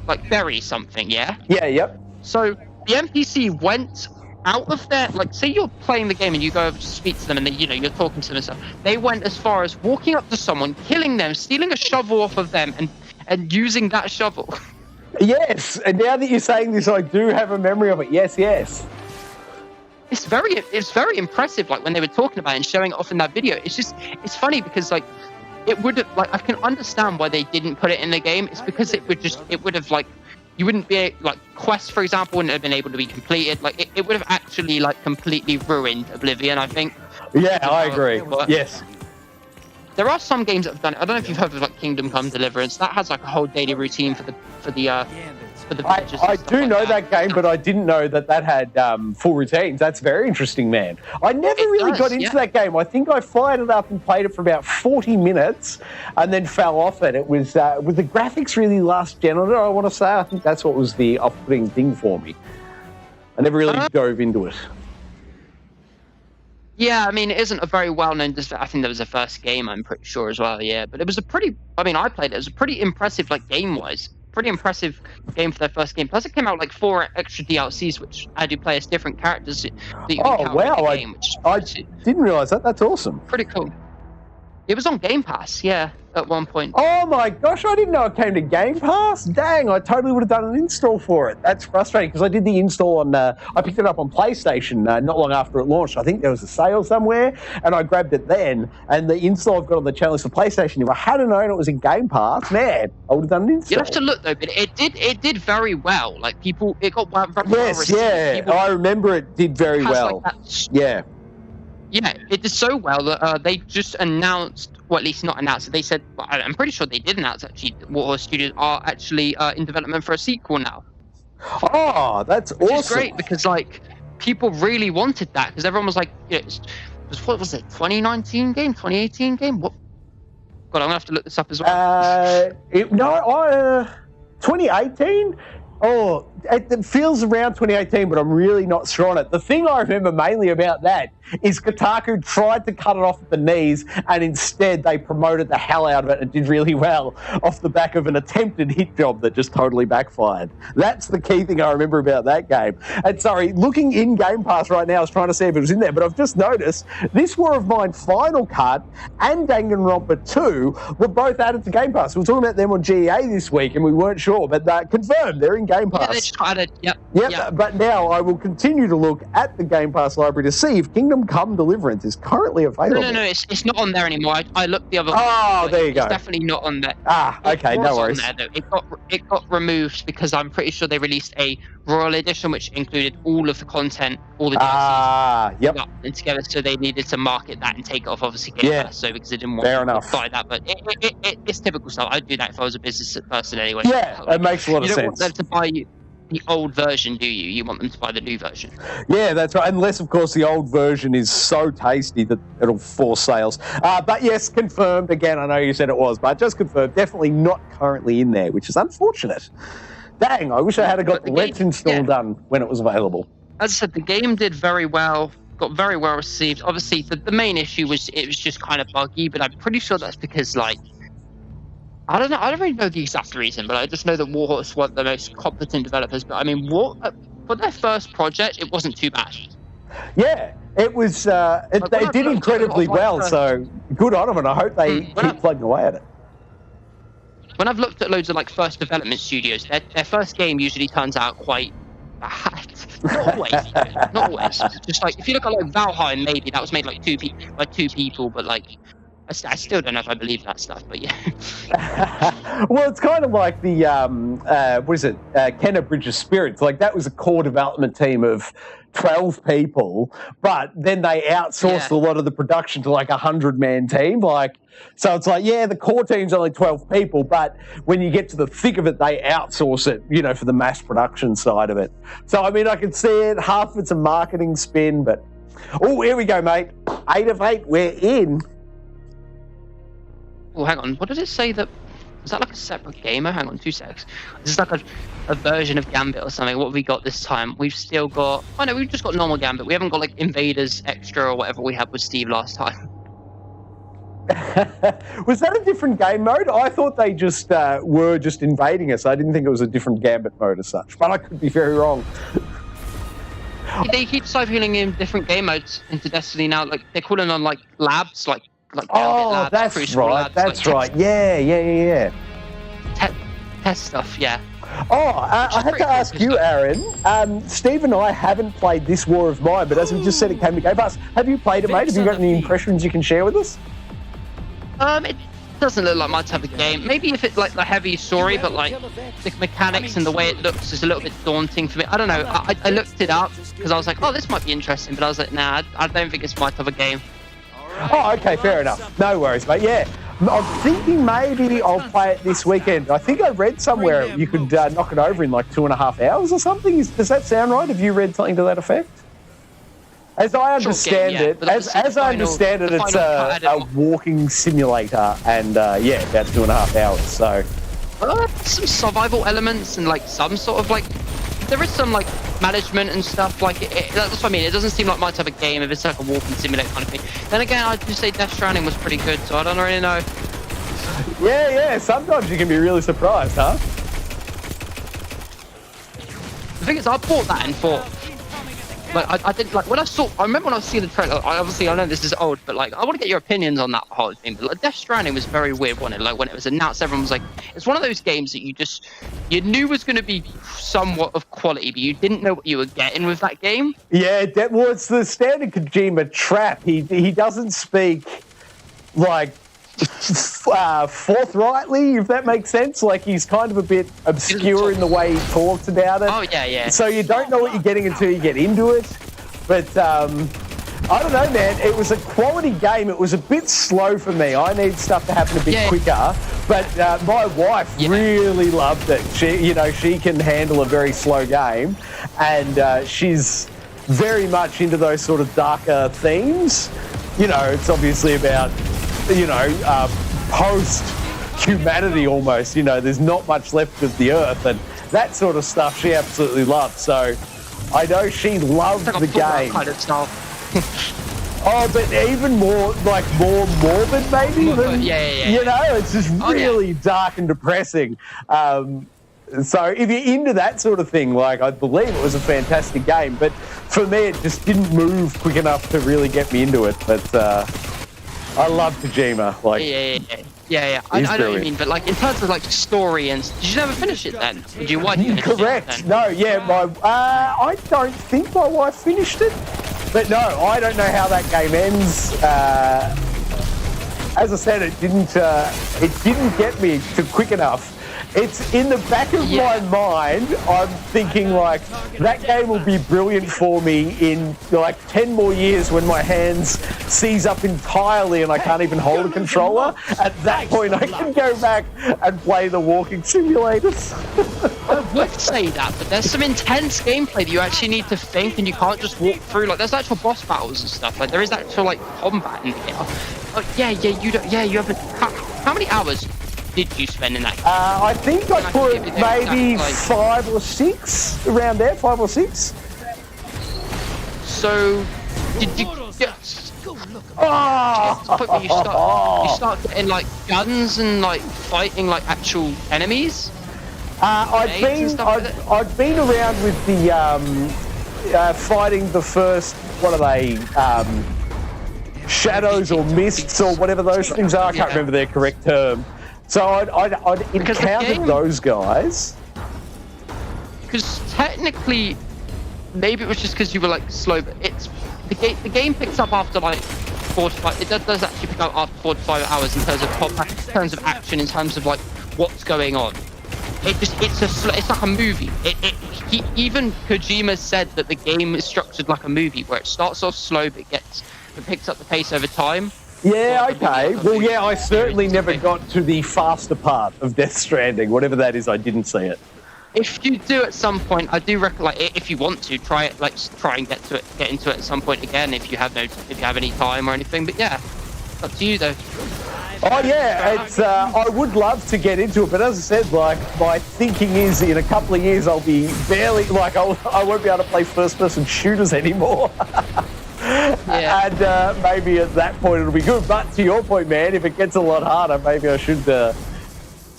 like bury something, yeah? Yeah, yep. So the NPC went out of their, like, say you're playing the game and you go over to speak to them and then, you know, you're talking to them and stuff. They went as far as walking up to someone, killing them, stealing a shovel off of them and using that shovel. Yes, and now that you're saying this, I do have a memory of it. Yes. It's very impressive, like, when they were talking about it and showing it off in that video. It's funny because, like, it would have, like, I can understand why they didn't put it in the game. It's because it would have, like, you wouldn't be, like, quests, for example, wouldn't have been able to be completed. Like, it would have actually, like, completely ruined Oblivion, I think. Yeah, I agree. Yes. There are some games that have done it. I don't know if you've heard of, like, Kingdom Come Deliverance. That has, like, a whole daily routine for the villagers. I do know that game, but I didn't know that had full routines. That's very interesting, man. I never really got into that game. I think I fired it up and played it for about 40 minutes and then fell off it. It was the graphics really last gen on it, I want to say. I think that's what was the off-putting thing for me. I never really dove into it. Yeah, I mean, it isn't a very well-known. I think that was the first game, I'm pretty sure as well. Yeah, but it was I played it. It was a pretty impressive, like, game-wise. Pretty impressive game for their first game. Plus, it came out like 4 extra DLCs, which had you play as different characters. That you can wow! The game, I didn't realize that. That's awesome. Pretty cool. It was on Game Pass, yeah, at one point. Oh my gosh, I didn't know it came to Game Pass. Dang, I totally would have done an install for it. That's frustrating because I did the install on, I picked it up on PlayStation not long after it launched. I think there was a sale somewhere and I grabbed it then. And the install I've got on the channel is for PlayStation. If I hadn't known it was in Game Pass, man, I would have done an install. You have to look though, but it did very well. Like it got very well received. Yeah, I remember it did very well. Like yeah. Yeah, it did so well that they just announced, well, at least not announced, they said, well, I'm pretty sure they did announce actually, Warhorse Studios are actually in development for a sequel now. Oh, that's awesome. Which is great because, like, people really wanted that because everyone was like, you know, what was it, 2019 game, 2018 game? What? God, I'm going to have to look this up as well. 2018? Oh, it feels around 2018, but I'm really not sure on it. The thing I remember mainly about that is Kotaku tried to cut it off at the knees, and instead they promoted the hell out of it and did really well off the back of an attempted hit job that just totally backfired. That's the key thing I remember about that game. And sorry, looking in Game Pass right now, I was trying to see if it was in there, but I've just noticed this War of Mine Final Cut and Danganronpa 2 were both added to Game Pass. We were talking about them on GEA this week, and we weren't sure, but confirmed, they're in Game Pass. Yeah, they just added, yep. But now I will continue to look at the Game Pass library to see if Kingdom Come Deliverance is currently available. No, it's not on there anymore. I looked the other way. Oh, there you go. It's definitely not on there. Okay, no worries. On there, though. It got removed because I'm pretty sure they released a Royal Edition which included all of the content, all the DLCs and together, so they needed to market that and take it off obviously Game Pass, so because they didn't want to buy that. But it's typical stuff. I'd do that if I was a business person anyway. Yeah, it makes a lot of sense. You don't want them to buy the old version, do you? You want them to buy the new version. Yeah, that's right. Unless, of course, the old version is so tasty that it'll force sales. But yes, confirmed. Again, I know you said it was, but just confirmed. Definitely not currently in there, which is unfortunate. Dang, I wish I had got the Let's install done when it was available. As I said, the game did very well, got very well received. Obviously, the main issue was it was just kind of buggy, but I'm pretty sure that's because, like, I don't know. I don't really know the exact reason, but I just know that Warhorse weren't the most competent developers. But I mean, for their first project, it wasn't too bad. Yeah, It was. They did incredibly well, so good on them, and I hope they keep plugging away at it. When I've looked at loads of like first development studios, their first game usually turns out quite bad. Not always. Not always. Just like if you look at like Valheim, maybe that was made like two people, but like I still don't know if I believe that stuff. But yeah. Well, it's kind of like the what is it? Kenna Bridge of Spirits. Like that was a core development team of 12 people, but then they outsourced a lot of the production to like 100-man team. Like, so it's like, yeah, the core team's only 12 people, but when you get to the thick of it, they outsource it, you know, for the mass production side of it. So, I mean, I can see it. Half of it's a marketing spin, but oh, here we go, mate. 8 of 8, we're in. Oh, hang on. What did it say that? Is that like a separate gamer? Hang on, 2 secs. Is this like a version of Gambit or something? What have we got this time? We've still got... Oh, no, we've just got normal Gambit. We haven't got, like, Invaders Extra or whatever we had with Steve last time. Was that a different game mode? I thought they just were just invading us. I didn't think it was a different Gambit mode as such, but I could be very wrong. They keep cycling in different game modes into Destiny now. Like, they're calling on, like, labs, like oh, labs, that's Crucible right. labs, That's like, right. Yeah. Test stuff, yeah. Oh, I had to ask you, Aaron. Steve and I haven't played this War of Mine, but as we just said, it came to Game Pass. Have you played it, mate? Have you got any impressions you can share with us? It doesn't look like my type of game. Maybe if it's like the heavy story, but like the mechanics and the way it looks is a little bit daunting for me. I don't know. I looked it up because I was like, oh, this might be interesting, but I was like, nah, I don't think it's my type of game. Oh, okay, fair enough. No worries, mate. Yeah, I'm thinking maybe I'll play it this weekend. I think I read somewhere you could knock it over in like 2.5 hours or something. Does that sound right? Have you read something to that effect? As I understand it, as I understand it, it's a walking simulator, and about 2.5 hours. So, some survival elements and like some sort of like there is some like management and stuff. Like that's what I mean. It doesn't seem like my type of game if it's like a walking simulator kind of thing. Then again, I'd just say Death Stranding was pretty good, so I don't really know. Yeah. Sometimes you can be really surprised, huh? The thing is, I bought that and thought. Like I didn't like when I remember when I was seeing the trailer. I know this is old, but like I want to get your opinions on that whole thing. But like Death Stranding was very weird, wasn't it? Like when it was announced, everyone was like, it's one of those games that you knew was going to be somewhat of quality, but you didn't know what you were getting with that game. Yeah, it's the standard Kojima trap. He doesn't speak like forthrightly, if that makes sense. Like he's kind of a bit obscure in the way he talks about it. Oh yeah. So you don't know what you're getting until you get into it. But I don't know, man. It was a quality game. It was a bit slow for me. I need stuff to happen a bit quicker. But my wife really loved it. She can handle a very slow game, and she's very much into those sort of darker themes. It's obviously about post-humanity almost. There's not much left of the Earth, and that sort of stuff she absolutely loves. So I know she loved the game. Kind of stuff. Oh, but even more morbid, maybe. It's just really dark and depressing. So if you're into that sort of thing, like I believe it was a fantastic game, but for me it just didn't move quick enough to really get me into it. But I love Kojima. Like, yeah. I know what you mean, but like in terms of like story and did you never finish it then? Why did you finish Correct. it then? No, I don't think my wife finished it, but no, I don't know how that game ends. As I said, it didn't get me to quick enough. It's in the back of my mind. I'm thinking like that game will be brilliant for me in like 10 more years when my hands seize up entirely and I can't even hold a controller. At that point, I can go back and play the walking simulators. I would say that, but there's some intense gameplay that you actually need to think and you can't just walk through. Like there's actual boss battles and stuff. Like there is actual like combat in here. You haven't. How many hours did you spend in that game? I think I put maybe 5 or 6 around there, 5 or 6. So, did you just to the point where you start getting like guns and like fighting like actual enemies? I've been around with the fighting the first what are they? Shadows or mists or whatever those things are. I can't remember their correct term. So I'd encountered those guys. Because technically, maybe it was just because you were like slow, but it's the game picks up after like 4 to 5. It does actually pick up after 4 to 5 hours in terms of action, in terms of like what's going on. It's like a movie. Even Kojima said that the game is structured like a movie, where it starts off slow, but it picks up the pace over time. Yeah, okay. Well, yeah, I certainly never got to the faster part of Death Stranding. Whatever that is, I didn't see it. If you do at some point, I do recommend, like, if you want to try it, like, try and get into it at some point again, if you have any time or anything. But yeah, up to you though. Oh yeah, it's. I would love to get into it, but as I said, like, my thinking is in a couple of years I'll be barely like I won't be able to play first-person shooters anymore. Yeah. And maybe at that point it'll be good. But to your point, man, if it gets a lot harder, maybe I should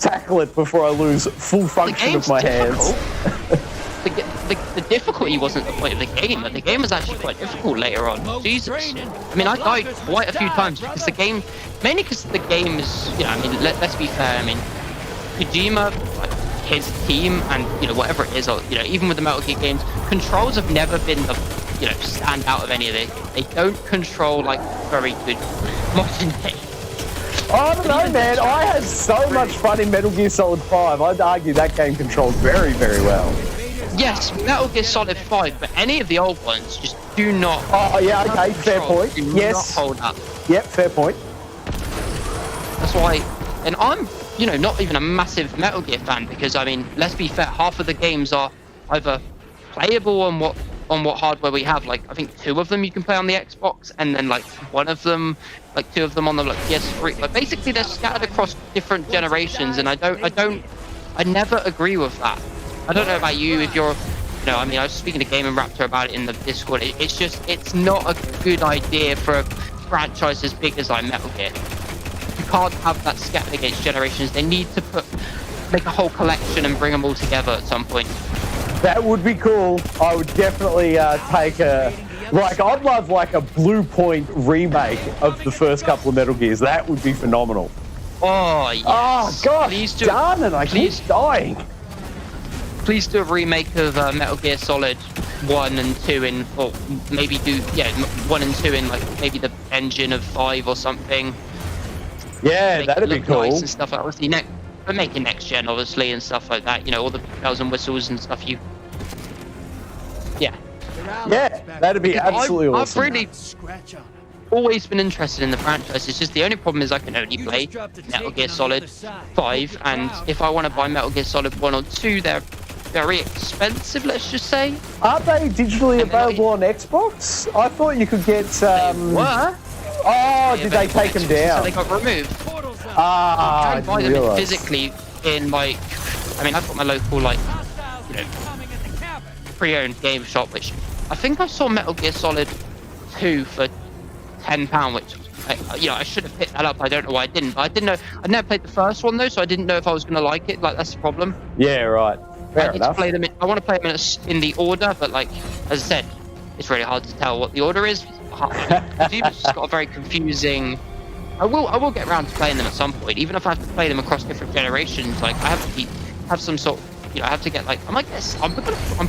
tackle it before I lose full function of my hands. The difficulty wasn't the point of the game. The game was actually quite difficult later on. Jesus. I mean, I died quite a few times because the game, mainly because the game is, you know, I mean, let's be fair. I mean, Kojima, like, his team, and, you know, whatever it is, or, you know, even with the Metal Gear games, controls have never been the, you know, stand out of any of it. They don't control like very good modern day. I don't know, man. I had so much fun in Metal Gear Solid 5. I'd argue that game controlled very, very well. Yes, Metal Gear Solid 5, but any of the old ones just do not. Oh, yeah, okay, fair point. Yes. Not hold up. Yep, fair point. That's why, and I'm, you know, not even a massive Metal Gear fan because, I mean, let's be fair, half of the games are either playable on what hardware we have. Like, I think 2 of them you can play on the Xbox, and then like 2 of them on the like PS3. Like, basically they're scattered across different generations, and I never agree with that. I don't know about you, if you're, you know, I mean, I was speaking to Gaming Raptor about it in the Discord. It's not a good idea for a franchise as big as like Metal Gear. You can't have that scattered against generations. They need to make a whole collection and bring them all together at some point. That would be cool. I would definitely take I'd love like a Blue Point remake of the first couple of Metal Gears. That would be phenomenal. Oh, yes. Oh, gosh, darn it, I keep dying. Please do a remake of Metal Gear Solid 1 and 2 or maybe do, 1 and 2 in like maybe the engine of 5 or something. Yeah, that'd be cool. Nice and stuff like that. We're making next gen, obviously, and stuff like that. You know, all the bells and whistles and stuff. Yeah, that'd be absolutely awesome. I've really always been interested in the franchise. It's just the only problem is I can only play Metal Gear Solid 5, and if I want to buy Metal Gear Solid 1 or 2, they're very expensive, let's just say. Aren't they digitally available on Xbox? I thought you could get. They were. Oh, did they take them down? So they got removed. I didn't buy them physically in like, I mean, I've got my local like, you know, pre-owned game shop, which I think I saw Metal Gear Solid 2 for £10, which, you know, I should have picked that up. I don't know why I didn't, but I didn't know. I never played the first one though, so I didn't know if I was going to like it. Like, that's the problem. Yeah, right. Fair enough. Play them I want to play them in the order, but like, as I said, it's really hard to tell what the order is. It's got a very confusing. I will get around to playing them at some point, even if I have to play them across different generations. Like, I have to have some sort of, you know, I have to get like, I'm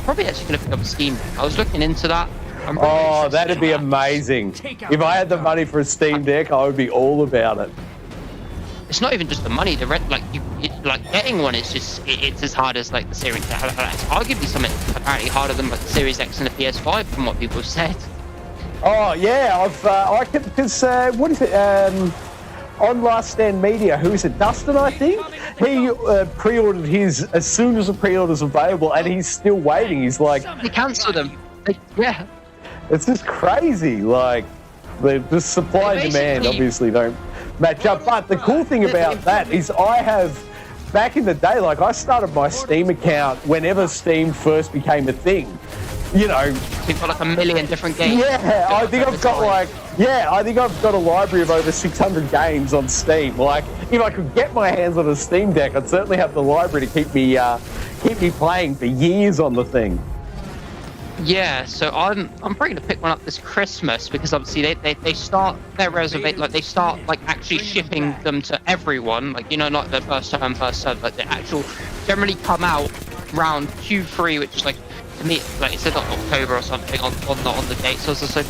probably actually going to pick up a Steam Deck. I was looking into that. Oh, that'd be amazing. If I had the money for a Steam Deck, I would be all about it. It's not even just the money. The getting one is just it's as hard as like the Series X. Arguably something apparently harder than like the Series X and the PS5, from what people have said. Oh yeah, because what is it? On Last Stand Media, who is it? Dustin, I think. He pre-ordered his as soon as the pre-order's available, and he's still waiting. He's like, they cancelled them. Yeah, it's just crazy. Like, the supply and demand obviously don't match up. But the cool thing about that is I have, back in the day, like, I started my Steam account whenever Steam first became a thing. You know, you've got like a million different games. Yeah, I think I've got a library of over 600 games on Steam. Like, if I could get my hands on a Steam Deck, I'd certainly have the library to keep me playing for years on the thing. Yeah, so I'm probably gonna pick one up this Christmas because obviously they start their reservation, like they start like actually shipping them to everyone, like, you know, not the first time first serve, like the actual generally come out around Q3, which is like to me, like it said like October or something on the date, so it's also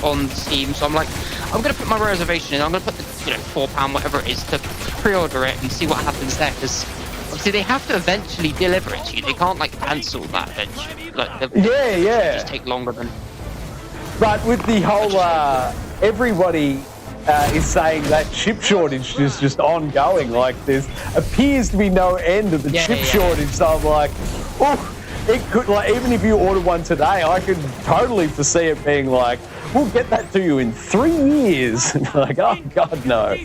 on Steam. So I'm like, I'm gonna put my reservation in. I'm gonna put the, you know, £4 whatever it is to pre-order it and see what happens there, because obviously they have to eventually deliver it to you. They can't like cancel that eventually. Like yeah. just take longer than. But with the whole, everybody is saying that chip shortage is just ongoing. Like there appears to be no end of the chip shortage. So I'm like, oh. It could, like, even if you ordered one today, I could totally foresee it being like, we'll get that to you in 3 years. Like, oh, God, no.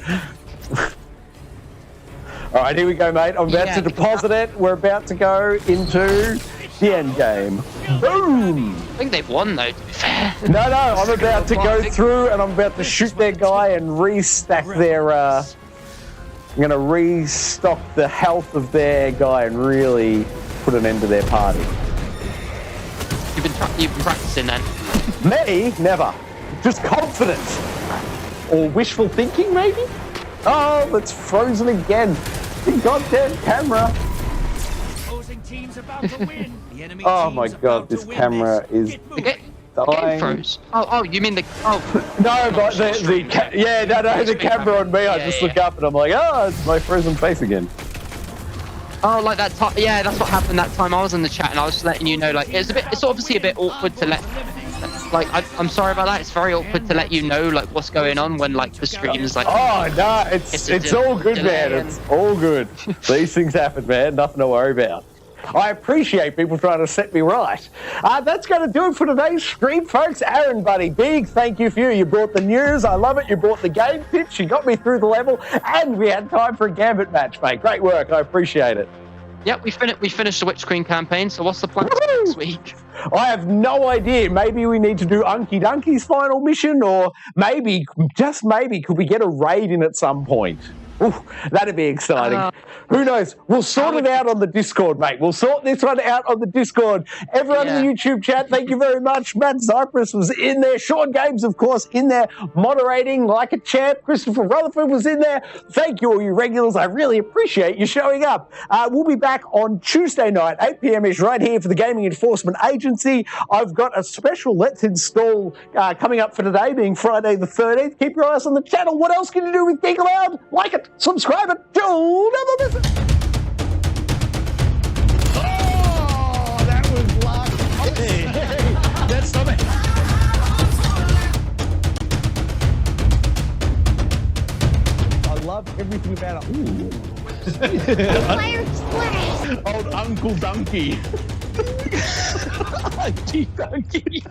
All right, here we go, mate. I'm about to deposit it. We're about to go into the end game. Boom! I think they've won, though, to be fair. No, I'm about to go through and I'm about to shoot their guy and restack their... I'm going to restock the health of their guy and really... put an end to their party. You've been practicing then? Me? Never. Just confidence. Or wishful thinking, maybe? Oh, it's frozen again. The goddamn camera. Oh my god, this camera is dying. Froze. Oh, you mean the... Oh. No, but the camera on me, I just look up and I'm like, oh, it's my frozen face again. Oh, like that time. Yeah, that's what happened that time I was in the chat and I was just letting you know, like, it's obviously a bit awkward to let, like, I'm sorry about that. It's very awkward to let you know, like, what's going on when, like, the stream is like... Oh, no, it's all good, man. It's all good. These things happen, man. Nothing to worry about. I appreciate people trying to set me right. That's going to do it for today's stream, folks. Aaron, buddy, big thank you for you. You brought the news. I love it. You brought the game pitch. You got me through the level. And we had time for a gambit match, mate. Great work. I appreciate it. Yep, we finished the Witch Queen campaign, so what's the plan for next week? I have no idea. Maybe we need to do Unky Dunky's final mission, or maybe, just maybe, could we get a raid in at some point? Ooh, that'd be exciting. Who knows? We'll sort it out on the Discord, mate. We'll sort this one out on the Discord. Everyone in the YouTube chat, thank you very much. Matt Cypress was in there. Sean Games, of course, in there, moderating like a champ. Christopher Rutherford was in there. Thank you, all you regulars. I really appreciate you showing up. We'll be back on Tuesday night, 8 p.m-ish, right here for the Gaming Enforcement Agency. I've got a special Let's Install coming up for today, being Friday the 13th. Keep your eyes on the channel. What else can you do with Geekaloud? Like it, subscribe it, don't ever miss it. Oh, that was luck. Hey, that's something. I love everything about it. Ooh. Fire splash! Old Uncle Donkey. Donkey.